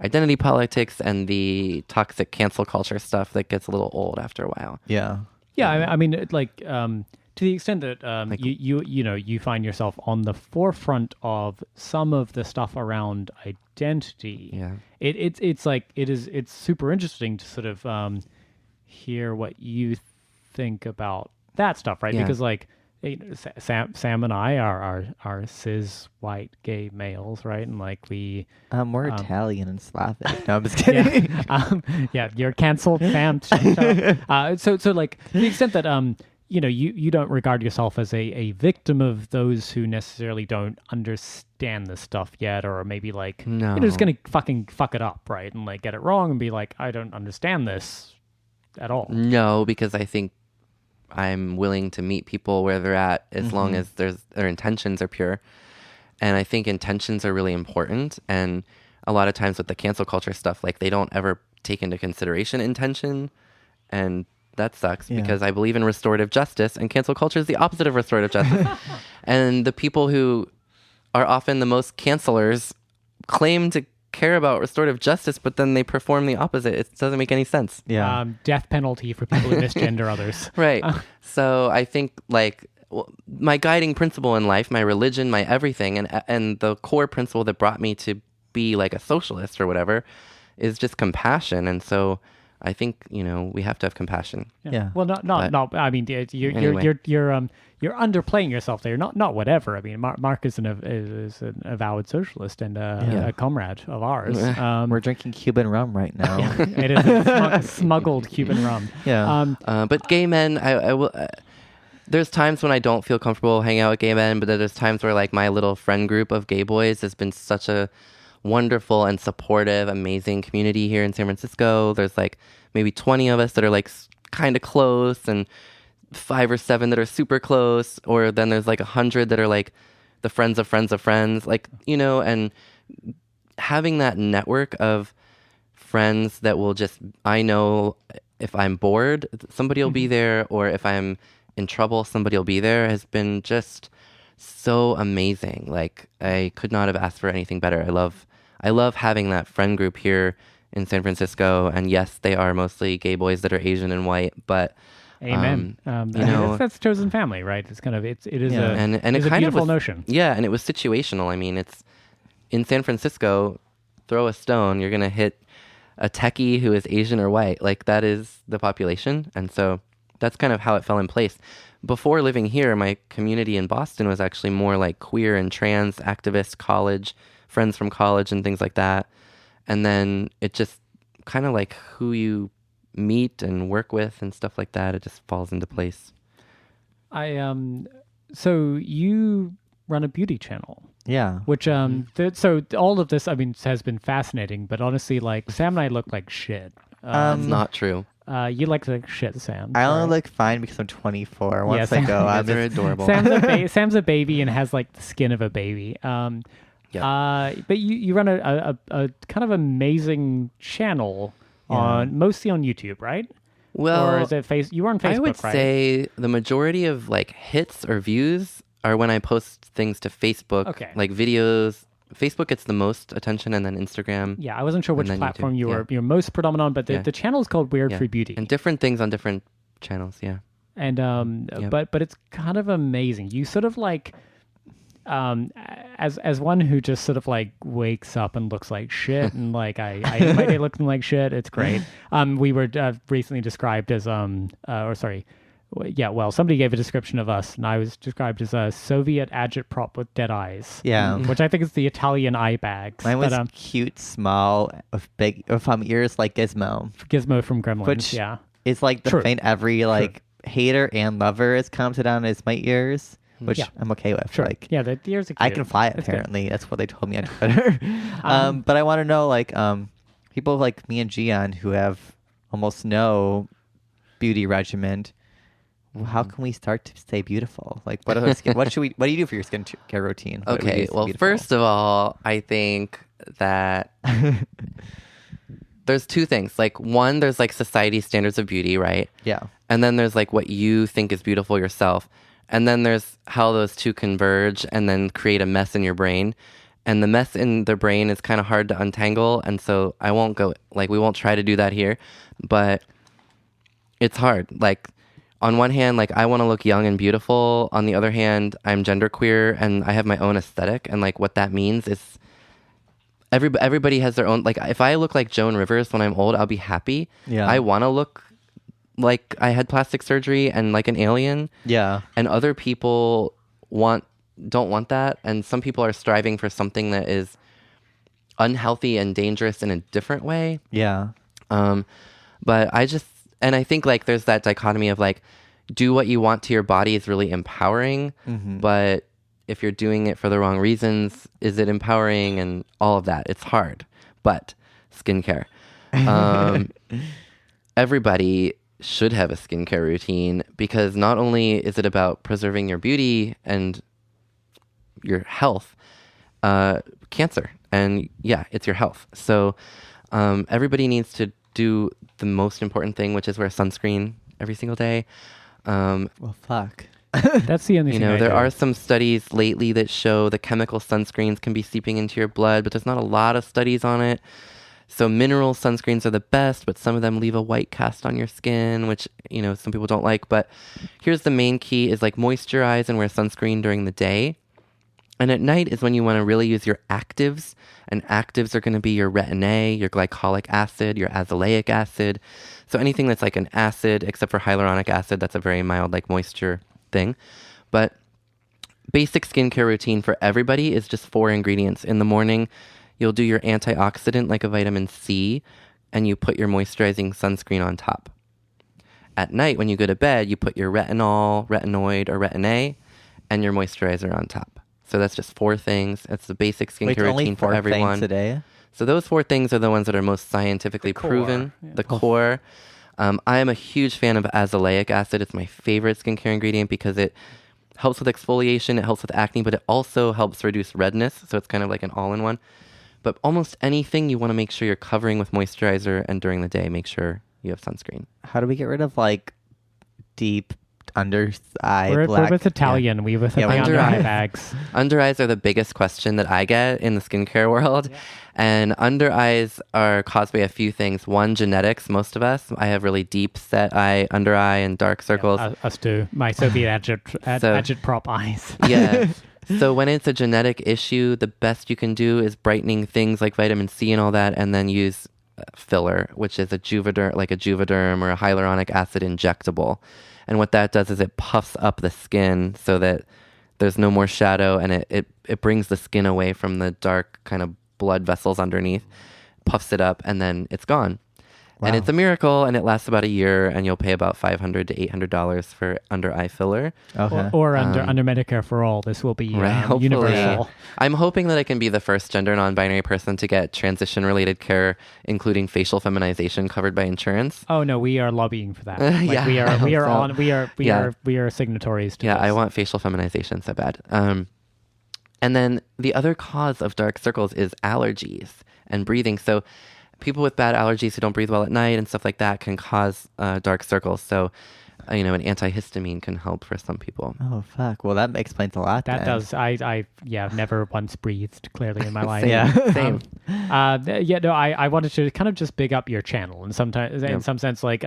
identity politics and the toxic cancel culture stuff that gets a little old after a while. Yeah. Yeah, I mean, to the extent that you find yourself on the forefront of some of the stuff around identity. Yeah. It's super interesting to sort of hear what you think about that stuff, right? Yeah. Because like Sam and I are cis white gay males, right? And like we're Italian and Slavic. No, I'm just kidding. Yeah, you're canceled, fam. So like to the extent that you don't regard yourself as a victim of those who necessarily don't understand this stuff yet, or maybe like you're just gonna fucking fuck it up, right? And like get it wrong and be like, I don't understand this at all. No, because I think I'm willing to meet people where they're at as long as their intentions are pure. And I think intentions are really important. And a lot of times with the cancel culture stuff, like they don't ever take into consideration intention. And that sucks because I believe in restorative justice, and cancel culture is the opposite of restorative justice. And the people who are often the most cancelers claim to care about restorative justice, but then they perform the opposite. It doesn't make any sense. Yeah. Death penalty for people who misgender others. Right. So I think like my guiding principle in life, my religion, my everything, and the core principle that brought me to be like a socialist or whatever is just compassion. And so I think, we have to have compassion. Yeah. Well, not. I mean, you're underplaying yourself there. Not whatever. I mean, Mark is an avowed socialist and a comrade of ours. We're drinking Cuban rum right now. It is a smuggled Cuban rum. Yeah. But gay men, I will. There's times when I don't feel comfortable hanging out with gay men, but there's times where like my little friend group of gay boys has been such a wonderful and supportive, amazing community here in San Francisco. There's like maybe 20 of us that are like kind of close, and 5 or 7 that are super close, or then there's like 100 that are like the friends of friends of friends, like, and having that network of friends that will just, I know if I'm bored, somebody will be there, or if I'm in trouble, somebody will be there, has been just so amazing. Like I could not have asked for anything better. I love having that friend group here in San Francisco. And yes, they are mostly gay boys that are Asian and white, but amen. That's chosen family, right? It's kind of it is a beautiful notion. Yeah, and it was situational. I mean, it's in San Francisco. Throw a stone, you're gonna hit a techie who is Asian or white. Like that is the population, and so that's kind of how it fell in place. Before living here, my community in Boston was actually more like queer and trans activists, college friends from college, and things like that. And then it just kind of like who you meet and work with and stuff like that, it just falls into place. So you run a beauty channel. Yeah. Which so all of this, I mean, has been fascinating, but honestly, like Sam and I look like shit. That's not true. You like to shit, Sam. I only look fine because I'm 24. Once I go, I'm adorable. Sam's a baby and has like the skin of a baby. But you run a kind of amazing channel mostly on YouTube, right? Well, or is it you were on Facebook, right? I would say the majority of like hits or views are when I post things to Facebook, like videos. Facebook gets the most attention, and then Instagram. Yeah, I wasn't sure which platform YouTube. you're most predominant on, but the channel is called Weird Free Beauty, and different things on different channels. Yeah, and but it's kind of amazing. You sort of like, as one who just sort of like wakes up and looks like shit, and like I end my day looking like shit. It's great. We were recently described as somebody gave a description of us, and I was described as a Soviet agitprop with dead eyes. Yeah. Which I think is the Italian eye bags. Mine was cute, small, with big, ears like Gizmo. Gizmo from Gremlins, which is like the thing every hater and lover has commented on is my ears, which I'm okay with. Sure. Like, the ears are cute. I can fly, apparently. That's what they told me on Twitter. But I want to know, people like me and Gian who have almost no beauty regimen, how can we start to stay beautiful? Like, what do you do for your skincare routine? Okay, well, first of all, I think that there's 2 things. Like, one, there's like society standards of beauty, right? Yeah. And then there's like what you think is beautiful yourself. And then there's how those 2 converge and then create a mess in your brain. and the mess in their brain is kind of hard to untangle. And so we won't try to do that here, but it's hard. Like, on one hand, like, I want to look young and beautiful. On the other hand, I'm genderqueer and I have my own aesthetic. And like, what that means is everybody has their own, like, if I look like Joan Rivers when I'm old, I'll be happy. Yeah. I want to look like I had plastic surgery and like an alien. Yeah. And other people don't want that. And some people are striving for something that is unhealthy and dangerous in a different way. Yeah. But I think like there's that dichotomy of like, do what you want to your body is really empowering, but if you're doing it for the wrong reasons, is it empowering? And all of that. It's hard. But skincare. Everybody should have a skincare routine, because not only is it about preserving your beauty and your health, cancer, and it's your health. So everybody needs to do the most important thing, which is wear sunscreen every single day. Well, fuck. That's the only thing. There are some studies lately that show the chemical sunscreens can be seeping into your blood, but there's not a lot of studies on it. So mineral sunscreens are the best, but some of them leave a white cast on your skin, which, some people don't like. But here's the main key is like moisturize and wear sunscreen during the day. And at night is when you want to really use your actives. And actives are going to be your retin A, your glycolic acid, your azelaic acid. So anything that's like an acid, except for hyaluronic acid, that's a very mild like moisture thing. But basic skincare routine for everybody is just 4 ingredients. In the morning, you'll do your antioxidant like a vitamin C, and you put your moisturizing sunscreen on top. At night, when you go to bed, you put your retinol, retinoid, or retin A, and your moisturizer on top. So that's just 4 things. It's the basic skincare routine for everyone. Things a day? So those 4 things are the ones that are most scientifically proven. The core. I am a huge fan of azelaic acid. It's my favorite skincare ingredient because it helps with exfoliation, it helps with acne, but it also helps reduce redness. So it's kind of like an all-in-one. But almost anything you want to make sure you're covering with moisturizer, and during the day, make sure you have sunscreen. How do we get rid of like deep under eye we're black? with Italian. We with the under eye bags. Under eyes are the biggest question that I get in the skincare world. Yeah. And under eyes are caused by a few things. One, genetics. Most of us. I have really deep set eye, under eye, and dark circles. Yeah, us too. My Soviet agitprop eyes. Yeah. So when it's a genetic issue, the best you can do is brightening things like vitamin C and all that, and then use filler, which is a Juvederm or a hyaluronic acid injectable. And what that does is it puffs up the skin so that there's no more shadow, and it brings the skin away from the dark kind of blood vessels underneath, puffs it up, and then it's gone. Wow. And it's a miracle, and it lasts about a year, and you'll pay about $500 to $800 for under eye filler. Okay. Or under Medicare for all. This will be universal. I'm hoping that I can be the first gender non-binary person to get transition-related care, including facial feminization, covered by insurance. Oh no, we are lobbying for that. We are signatories to this. I want facial feminization so bad. And then the other cause of dark circles is allergies and breathing. So people with bad allergies who don't breathe well at night and stuff like that can cause dark circles. So, an antihistamine can help for some people. Oh, fuck. Well, that explains a lot. That does. I've never once breathed clearly in my life. Same. I wanted to kind of just big up your channel. And sometimes, in some sense, like,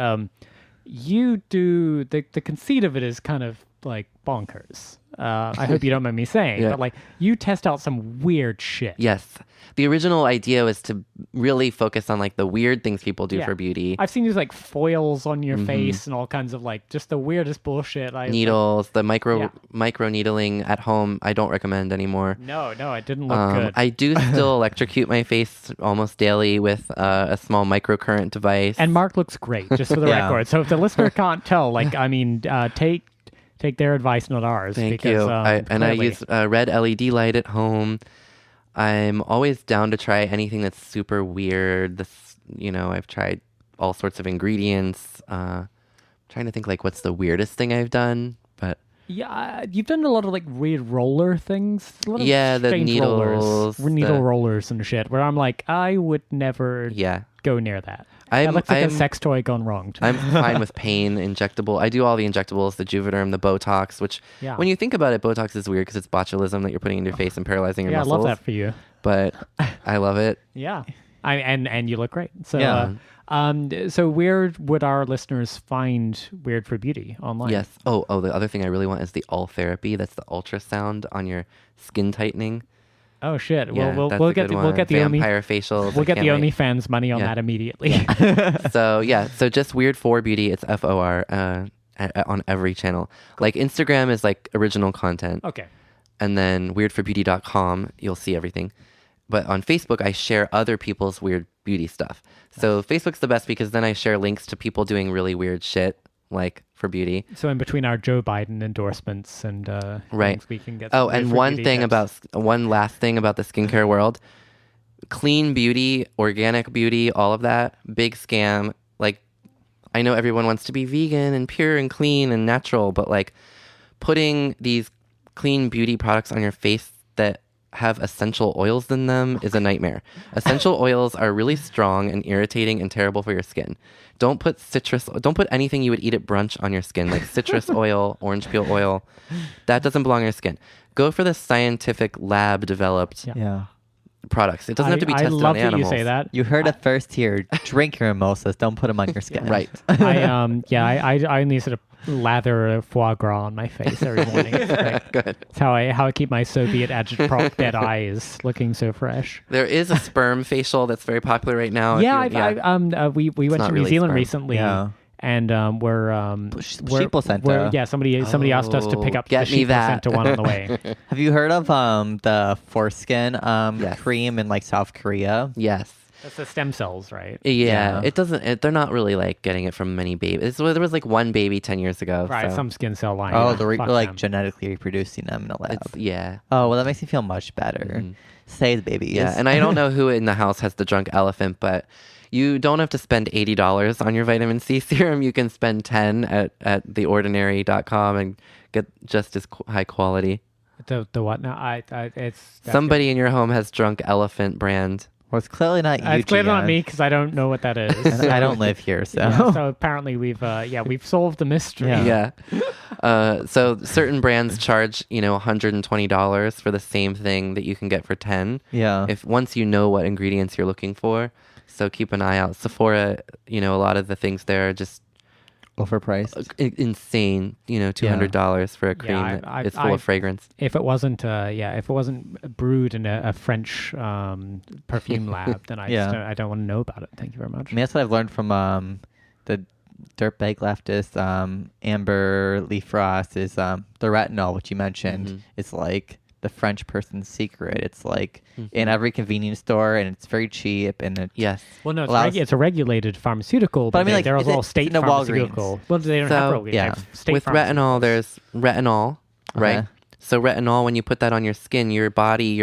you do, the conceit of it is kind of like bonkers. I hope you don't mind me saying, but like you test out some weird shit. Yes. The original idea was to really focus on like the weird things people do for beauty. I've seen these like foils on your face and all kinds of like just the weirdest bullshit. Needles, the micro needling at home, I don't recommend anymore. No, it didn't look good. I do still electrocute my face almost daily with a small microcurrent device. And Mark looks great, just for the record. So if the listener can't tell, like, I mean, take their advice, not ours. Thank you. I use a red LED light at home. I'm always down to try anything that's super weird. I've tried all sorts of ingredients. Trying to think like what's the weirdest thing I've done, but you've done a lot of like weird roller things. The needles, needle rollers and shit. Where I'm like, I would never go near that. That looks like a sex toy gone wrong. I'm fine with pain, injectable. I do all the injectables, the Juvederm, the Botox, which when you think about it, Botox is weird because it's botulism that you're putting in your face and paralyzing your muscles. I love that for you. but I love it. Yeah. And you look great. So, so where would our listeners find Weird for Beauty online? Yes. Oh, the other thing I really want is the all therapy. That's the ultrasound on your skin tightening. Oh shit! Yeah, we'll get the vampire facials. We'll get the OnlyFans money on that immediately. So just Weird for Beauty. It's FOR on every channel. Like Instagram is like original content. Okay. And then weirdforbeauty.com, you'll see everything. But on Facebook, I share other people's weird beauty stuff. So Facebook's the best because then I share links to people doing really weird shit, like for beauty. So in between our Joe Biden endorsements and right, we can get. Oh, and one last thing about the skincare world: clean beauty, organic beauty, all of that, big scam. Like, I know everyone wants to be vegan and pure and clean and natural, but like putting these clean beauty products on your face that have essential oils in them is a nightmare. Essential oils are really strong and irritating and terrible for your skin. Don't put anything you would eat at brunch on your skin, like citrus oil, orange peel oil. That doesn't belong on your skin. Go for the scientific lab developed products. It doesn't have to be tested on animals. I love that you say that. You heard it first here. Drink your mimosas. Don't put them on your skin. Right. I only sort of lather foie gras on my face every morning. Good. It's how I keep my Soviet agitprop dead eyes looking so fresh. There is a sperm facial that's very popular right now. We went to New Zealand recently. Yeah. And we're sheep placenta. Somebody asked us to pick up the sheep placenta one on the way. Have you heard of the foreskin cream in like South Korea? Yes. That's the stem cells, right? Yeah. It doesn't. They're not really like getting it from many babies. There was like one baby 10 years ago. Right. So. Some skin cell line. Oh, they're like genetically reproducing them in a lab. Oh, well, that makes me feel much better. Mm-hmm. Say the babies. Yeah. And I don't know who in the house has the drunk elephant, but you don't have to spend $80 on your vitamin C serum. You can spend $10 at theordinary.com and get just as high quality. The what now? It's somebody in your home has drunk elephant brand. Well, it's clearly not you. It's clearly not me because I don't know what that is. I don't live here, so so apparently we've solved the mystery. Yeah. So certain brands charge $120 for the same thing that you can get for $10. Yeah. If once you know what ingredients you're looking for, so keep an eye out. Sephora, a lot of the things there are just overpriced, insane. $200 for a cream it's full of fragrance. If it wasn't brewed in a French perfume lab, then I don't want to know about it. Thank you very much. I mean, that's what I've learned from the dirtbag leftist Amber Lee Frost is the retinol, which you mentioned. Mm-hmm. It's like the French person's secret. It's like in every convenience store, and it's very cheap. And well, no, it's a regulated pharmaceutical, but I mean, like, they're all state pharmaceutical. Well, they don't have Walgreens. Yeah. With retinol, there's retinol, right? So retinol, when you put that on your skin, your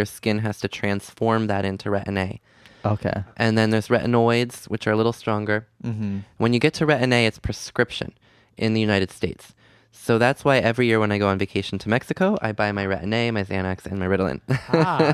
skin has to transform that into Retin A. Okay. And then there's retinoids, which are a little stronger. Mm-hmm. When you get to Retin A, it's prescription in the United States. So that's why every year when I go on vacation to Mexico, I buy my Retin A, my Xanax, and my Ritalin.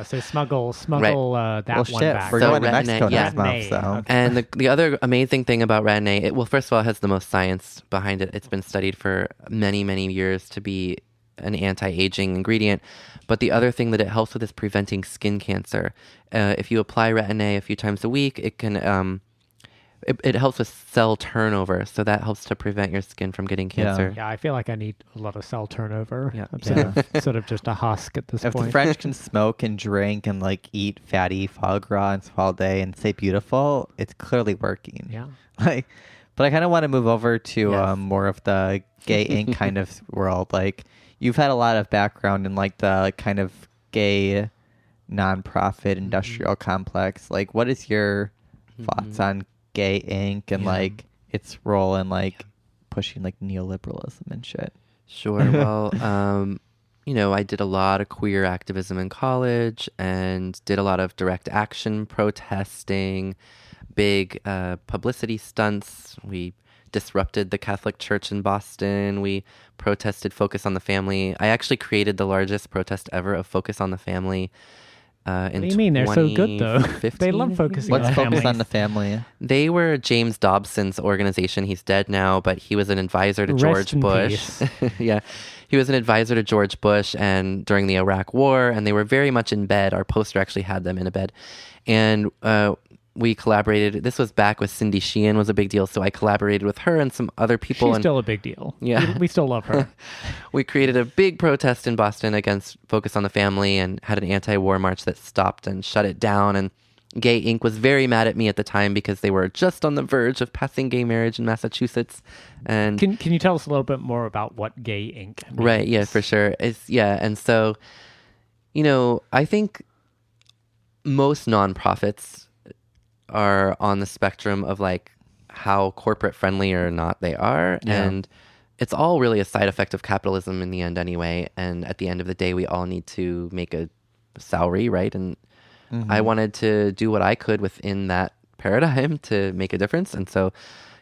So smuggle that one back. We're going to Mexico next month. So. Okay. And the other amazing thing about Retin A, first of all, it has the most science behind it. It's been studied for many, many years to be an anti-aging ingredient. But the other thing that it helps with is preventing skin cancer. If you apply Retin A a few times a week, it can... It helps with cell turnover, so that helps to prevent your skin from getting cancer. Yeah, I feel like I need a lot of cell turnover. Yeah. I'm sort of just a husk at this point. If the French can smoke and drink and like eat fatty foie gras all day and say beautiful, it's clearly working. Yeah. But I kind of want to move over to more of the gay ink kind of world. Like, you've had a lot of background in like the kind of gay nonprofit industrial complex. Like, what is your thoughts on gay ink and like its role in like pushing like neoliberalism and shit? Sure. Well, I did a lot of queer activism in college and did a lot of direct action protesting, big publicity stunts. We disrupted the Catholic Church in Boston. We protested Focus on the Family. I actually created the largest protest ever of Focus on the Family. What do you mean? They're so good, though. They love focusing Let's on focus on the family. They were James Dobson's organization. He's dead now, but he was an advisor to George Bush. Yeah. He was an advisor to George Bush and during the Iraq War, and they were very much in bed. Our poster actually had them in a bed. And we collaborated. This was back with Cindy Sheehan was a big deal, so I collaborated with her and some other people. She's still a big deal. Yeah. We still love her. We created a big protest in Boston against Focus on the Family and had an anti-war march that stopped and shut it down. And Gay Inc. was very mad at me at the time because they were just on the verge of passing gay marriage in Massachusetts. And Can you tell us a little bit more about what Gay Inc. means? Right, yeah, for sure. And so, I think most nonprofits are on the spectrum of like how corporate friendly or not they are. Yeah. And it's all really a side effect of capitalism in the end anyway. And at the end of the day, we all need to make a salary, right? And I wanted to do what I could within that paradigm to make a difference. And so,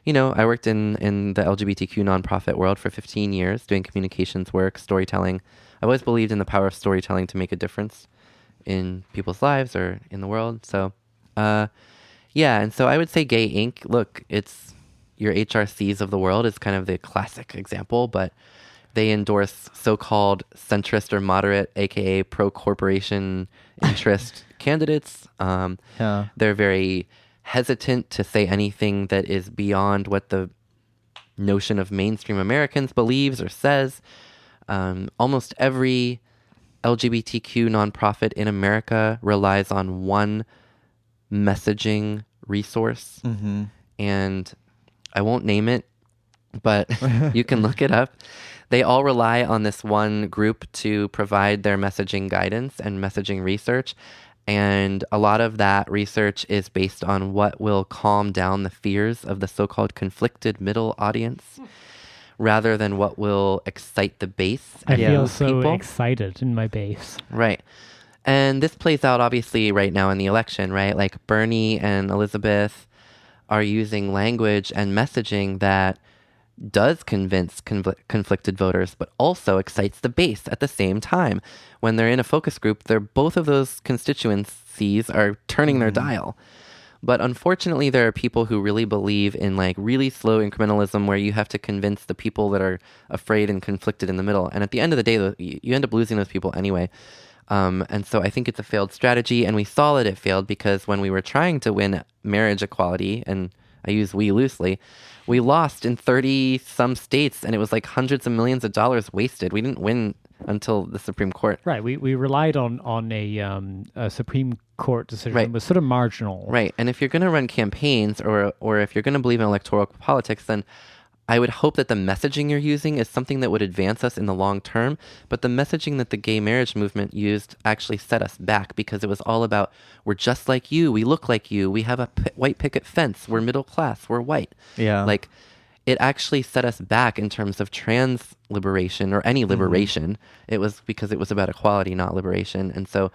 I worked in the LGBTQ nonprofit world for 15 years doing communications work, storytelling. I've always believed in the power of storytelling to make a difference in people's lives or in the world. So, and so I would say Gay Inc. Look, it's your HRCs of the world is kind of the classic example, but they endorse so-called centrist or moderate, aka pro-corporation interest candidates. They're very hesitant to say anything that is beyond what the notion of mainstream Americans believes or says. Almost every LGBTQ nonprofit in America relies on one messaging resource. And I won't name it, but you can look it up. They all rely on this one group to provide their messaging guidance and messaging research. And a lot of that research is based on what will calm down the fears of the so-called conflicted middle audience rather than what will excite the base. I feel so excited in my base. Right. And this plays out obviously right now in the election, right? Like Bernie and Elizabeth are using language and messaging that does convince conflicted voters, but also excites the base at the same time. When they're in a focus group, both of those constituencies are turning their dial. But unfortunately, there are people who really believe in like really slow incrementalism where you have to convince the people that are afraid and conflicted in the middle. And at the end of the day, you end up losing those people anyway. And so I think it's a failed strategy, and we saw that it failed because when we were trying to win marriage equality, and I use we loosely, we lost in 30-some states, and it was like hundreds of millions of dollars wasted. We didn't win until the Supreme Court. Right. We relied on a Supreme Court decision that was sort of marginal. Right. And if you're going to run campaigns or if you're going to believe in electoral politics, then I would hope that the messaging you're using is something that would advance us in the long term. But the messaging that the gay marriage movement used actually set us back because it was all about, we're just like you. We look like you. We have a white picket fence. We're middle class. We're white. Yeah. Like, it actually set us back in terms of trans liberation or any liberation. It was because it was about equality, not liberation. And so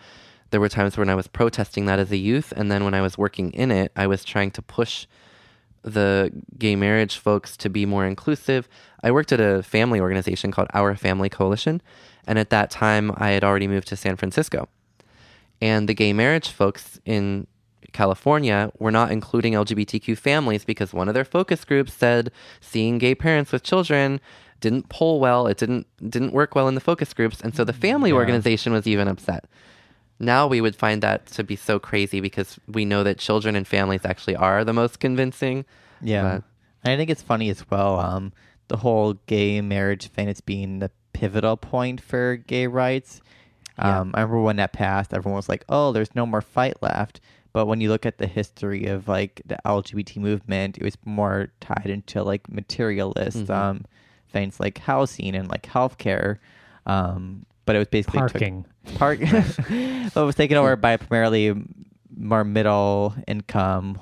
there were times when I was protesting that as a youth. And then when I was working in it, I was trying to push the gay marriage folks to be more inclusive. I worked at a family organization called Our Family Coalition. And at that time, I had already moved to San Francisco. And the gay marriage folks in California were not including LGBTQ families because one of their focus groups said seeing gay parents with children didn't poll well. It didn't work well in the focus groups. And so the family organization was even upset. Now we would find that to be so crazy because we know that children and families actually are the most convincing. Yeah. And I think it's funny as well, the whole gay marriage thing as being the pivotal point for gay rights. I remember when that passed, everyone was like, oh, there's no more fight left. But when you look at the history of like the LGBT movement, it was more tied into like materialist things like housing and like healthcare. But it was basically parking. But it was taken over by primarily more middle income,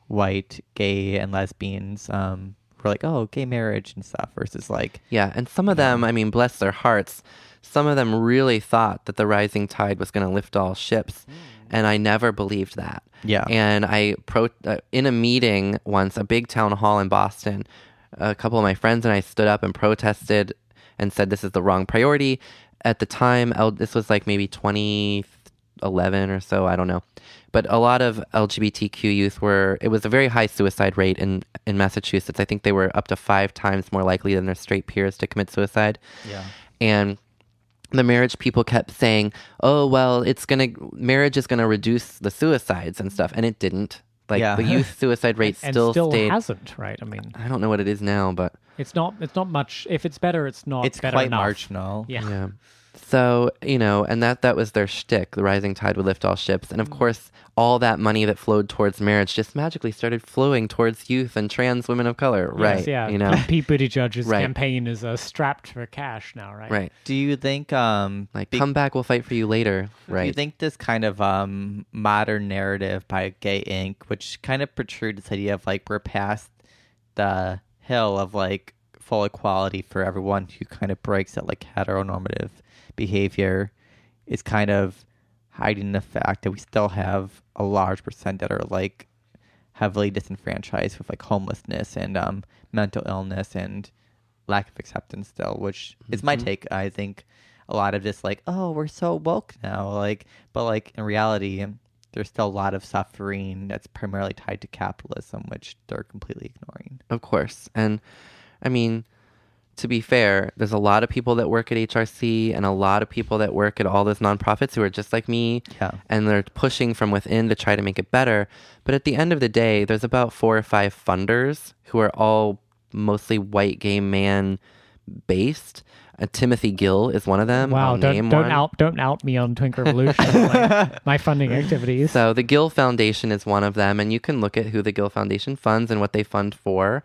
white, gay, and lesbians. Were like, oh, gay marriage and stuff versus like and some of them, I mean, bless their hearts, some of them really thought that the rising tide was going to lift all ships. And I never believed that. Yeah. And I in a meeting once, a big town hall in Boston, a couple of my friends and I stood up and protested and said this is the wrong priority. At the time, this was like maybe 11 or so, I don't know. But a lot of LGBTQ youth it was a very high suicide rate in Massachusetts. I think they were up to 5 times more likely than their straight peers to commit suicide. Yeah. And the marriage people kept saying, oh, well, marriage is going to reduce the suicides and stuff. And it didn't. Like the youth suicide rate still stayed. Hasn't, right? I mean, I don't know what it is now, but it's not much. If it's better, it's not. It's better quite enough. marginal. Yeah. So, and that was their shtick. The rising tide would lift all ships. And of course, all that money that flowed towards marriage just magically started flowing towards youth and trans women of color. Yes, right. Yeah. Pete Buttigieg's campaign is strapped for cash now, right? Right. Do you think come back, we'll fight for you later. Right. Do you think this kind of modern narrative by Gay Inc., which kind of protrudes this idea of we're past the hill of full equality for everyone, who kind of breaks that heteronormative behavior, is kind of hiding the fact that we still have a large percent that are heavily disenfranchised with homelessness and mental illness and lack of acceptance still, which is my take. I think a lot of this oh, we're so woke now, but in reality there's still a lot of suffering that's primarily tied to capitalism, which they're completely ignoring. Of course. And I mean, to be fair, there's a lot of people that work at HRC and a lot of people that work at all those nonprofits who are just like me. Yeah. And they're pushing from within to try to make it better. But at the end of the day, there's about 4 or 5 funders who are all mostly white gay man based. Timothy Gill is one of them. Wow, don't out me on Twink Revolution, my funding activities. So the Gill Foundation is one of them, and you can look at who the Gill Foundation funds and what they fund for.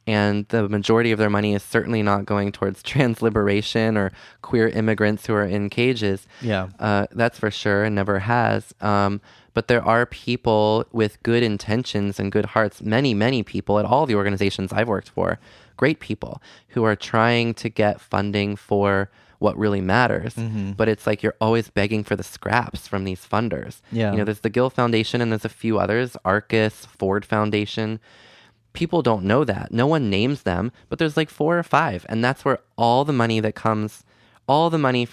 And the majority of their money is certainly not going towards trans liberation or queer immigrants who are in cages. Yeah. That's for sure, and never has. But there are people with good intentions and good hearts, many, many people at all the organizations I've worked for, great people who are trying to get funding for what really matters. Mm-hmm. But it's you're always begging for the scraps from these funders. Yeah. There's the Gill Foundation and there's a few others, Arcus, Ford Foundation. People don't know that. No one names them, but there's 4 or 5. And that's where all the money for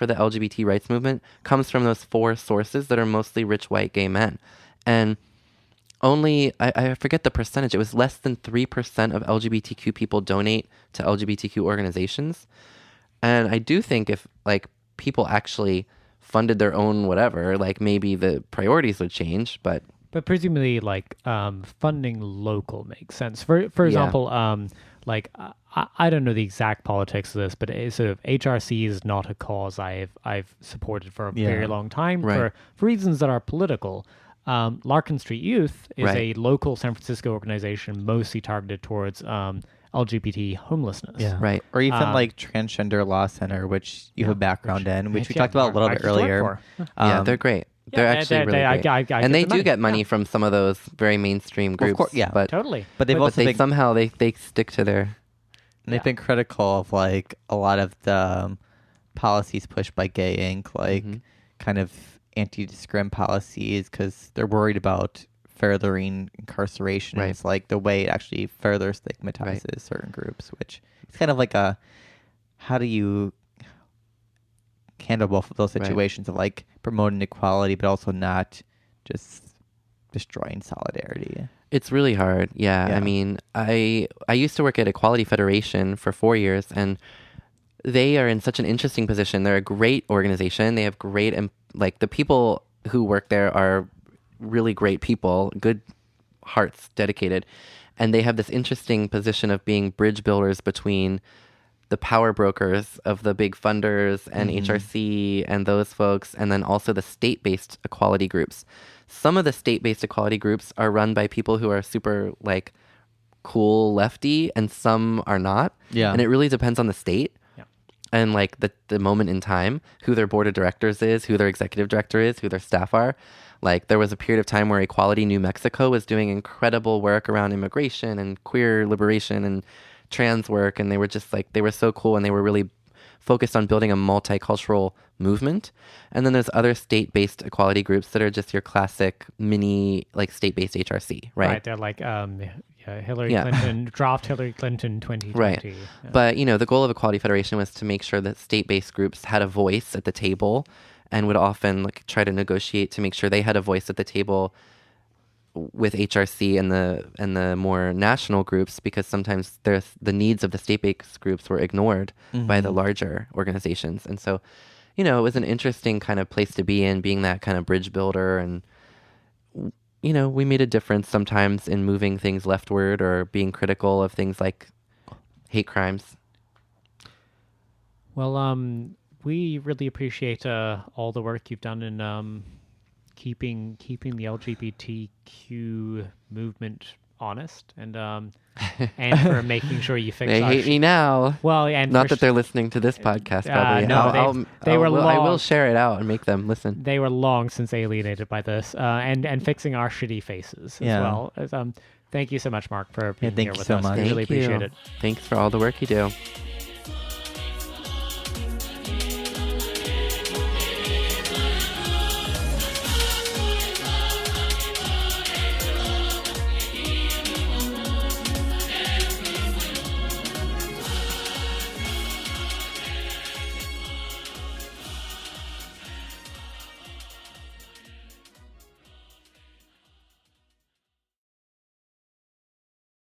the LGBT rights movement comes from, those 4 sources that are mostly rich white gay men. And only, I forget the percentage, it was less than 3% of LGBTQ people donate to LGBTQ organizations. And I do think if people actually funded their own whatever, maybe the priorities would change, but presumably, funding local makes sense. For example, I don't know the exact politics of this, but it's sort of HRC is not a cause I've supported for a very long time for reasons that are political. Larkin Street Youth is a local San Francisco organization mostly targeted towards LGBT homelessness. Yeah. Right. Or even Transgender Law Center, which you have a background in, which we talked about a little bit earlier. Yeah, they're great. They're actually really great. And they do get money from some of those very mainstream groups. Of course, yeah. But totally. But they've somehow they stick to their... And they've been critical of a lot of the policies pushed by Gay Inc., kind of anti-discrim policies, because they're worried about furthering incarceration. Right. It's the way it actually further stigmatizes certain groups, which is kind of how do you handle both of those situations of promoting equality, but also not just destroying solidarity. It's really hard. Yeah. I mean, I used to work at Equality Federation for 4 years, and they are in such an interesting position. They're a great organization. They have great, and the people who work there are really great people, good hearts, dedicated. And they have this interesting position of being bridge builders between the power brokers of the big funders and HRC and those folks, and then also the state-based equality groups. Some of the state-based equality groups are run by people who are super cool lefty, and some are not. Yeah. And it really depends on the state and the moment in time, who their board of directors is, who their executive director is, who their staff are. There was a period of time where Equality New Mexico was doing incredible work around immigration and queer liberation and trans work, and they were just they were so cool, and they were really focused on building a multicultural movement. And then there's other state-based equality groups that are just your classic mini state-based HRC, right? Right, they're Hillary Clinton, draft Hillary Clinton 2020. Right. Yeah. But, the goal of Equality Federation was to make sure that state-based groups had a voice at the table and would often like try to negotiate to make sure they had a voice at the table with HRC and the more national groups, because sometimes the needs of the state-based groups were ignored by the larger organizations. And so, it was an interesting kind of place to be in, being that kind of bridge builder. And, we made a difference sometimes in moving things leftward or being critical of things like hate crimes. Well, we really appreciate all the work you've done in keeping the LGBTQ movement honest, and for making sure you fix. They hate me now. Well, and not that they're listening to this podcast. Probably no, I will share it out and make them listen. They were long since alienated by this, and fixing our shitty faces as well. Thank you so much, Mark, for being here with us. Much. We really appreciate it. Thanks for all the work you do.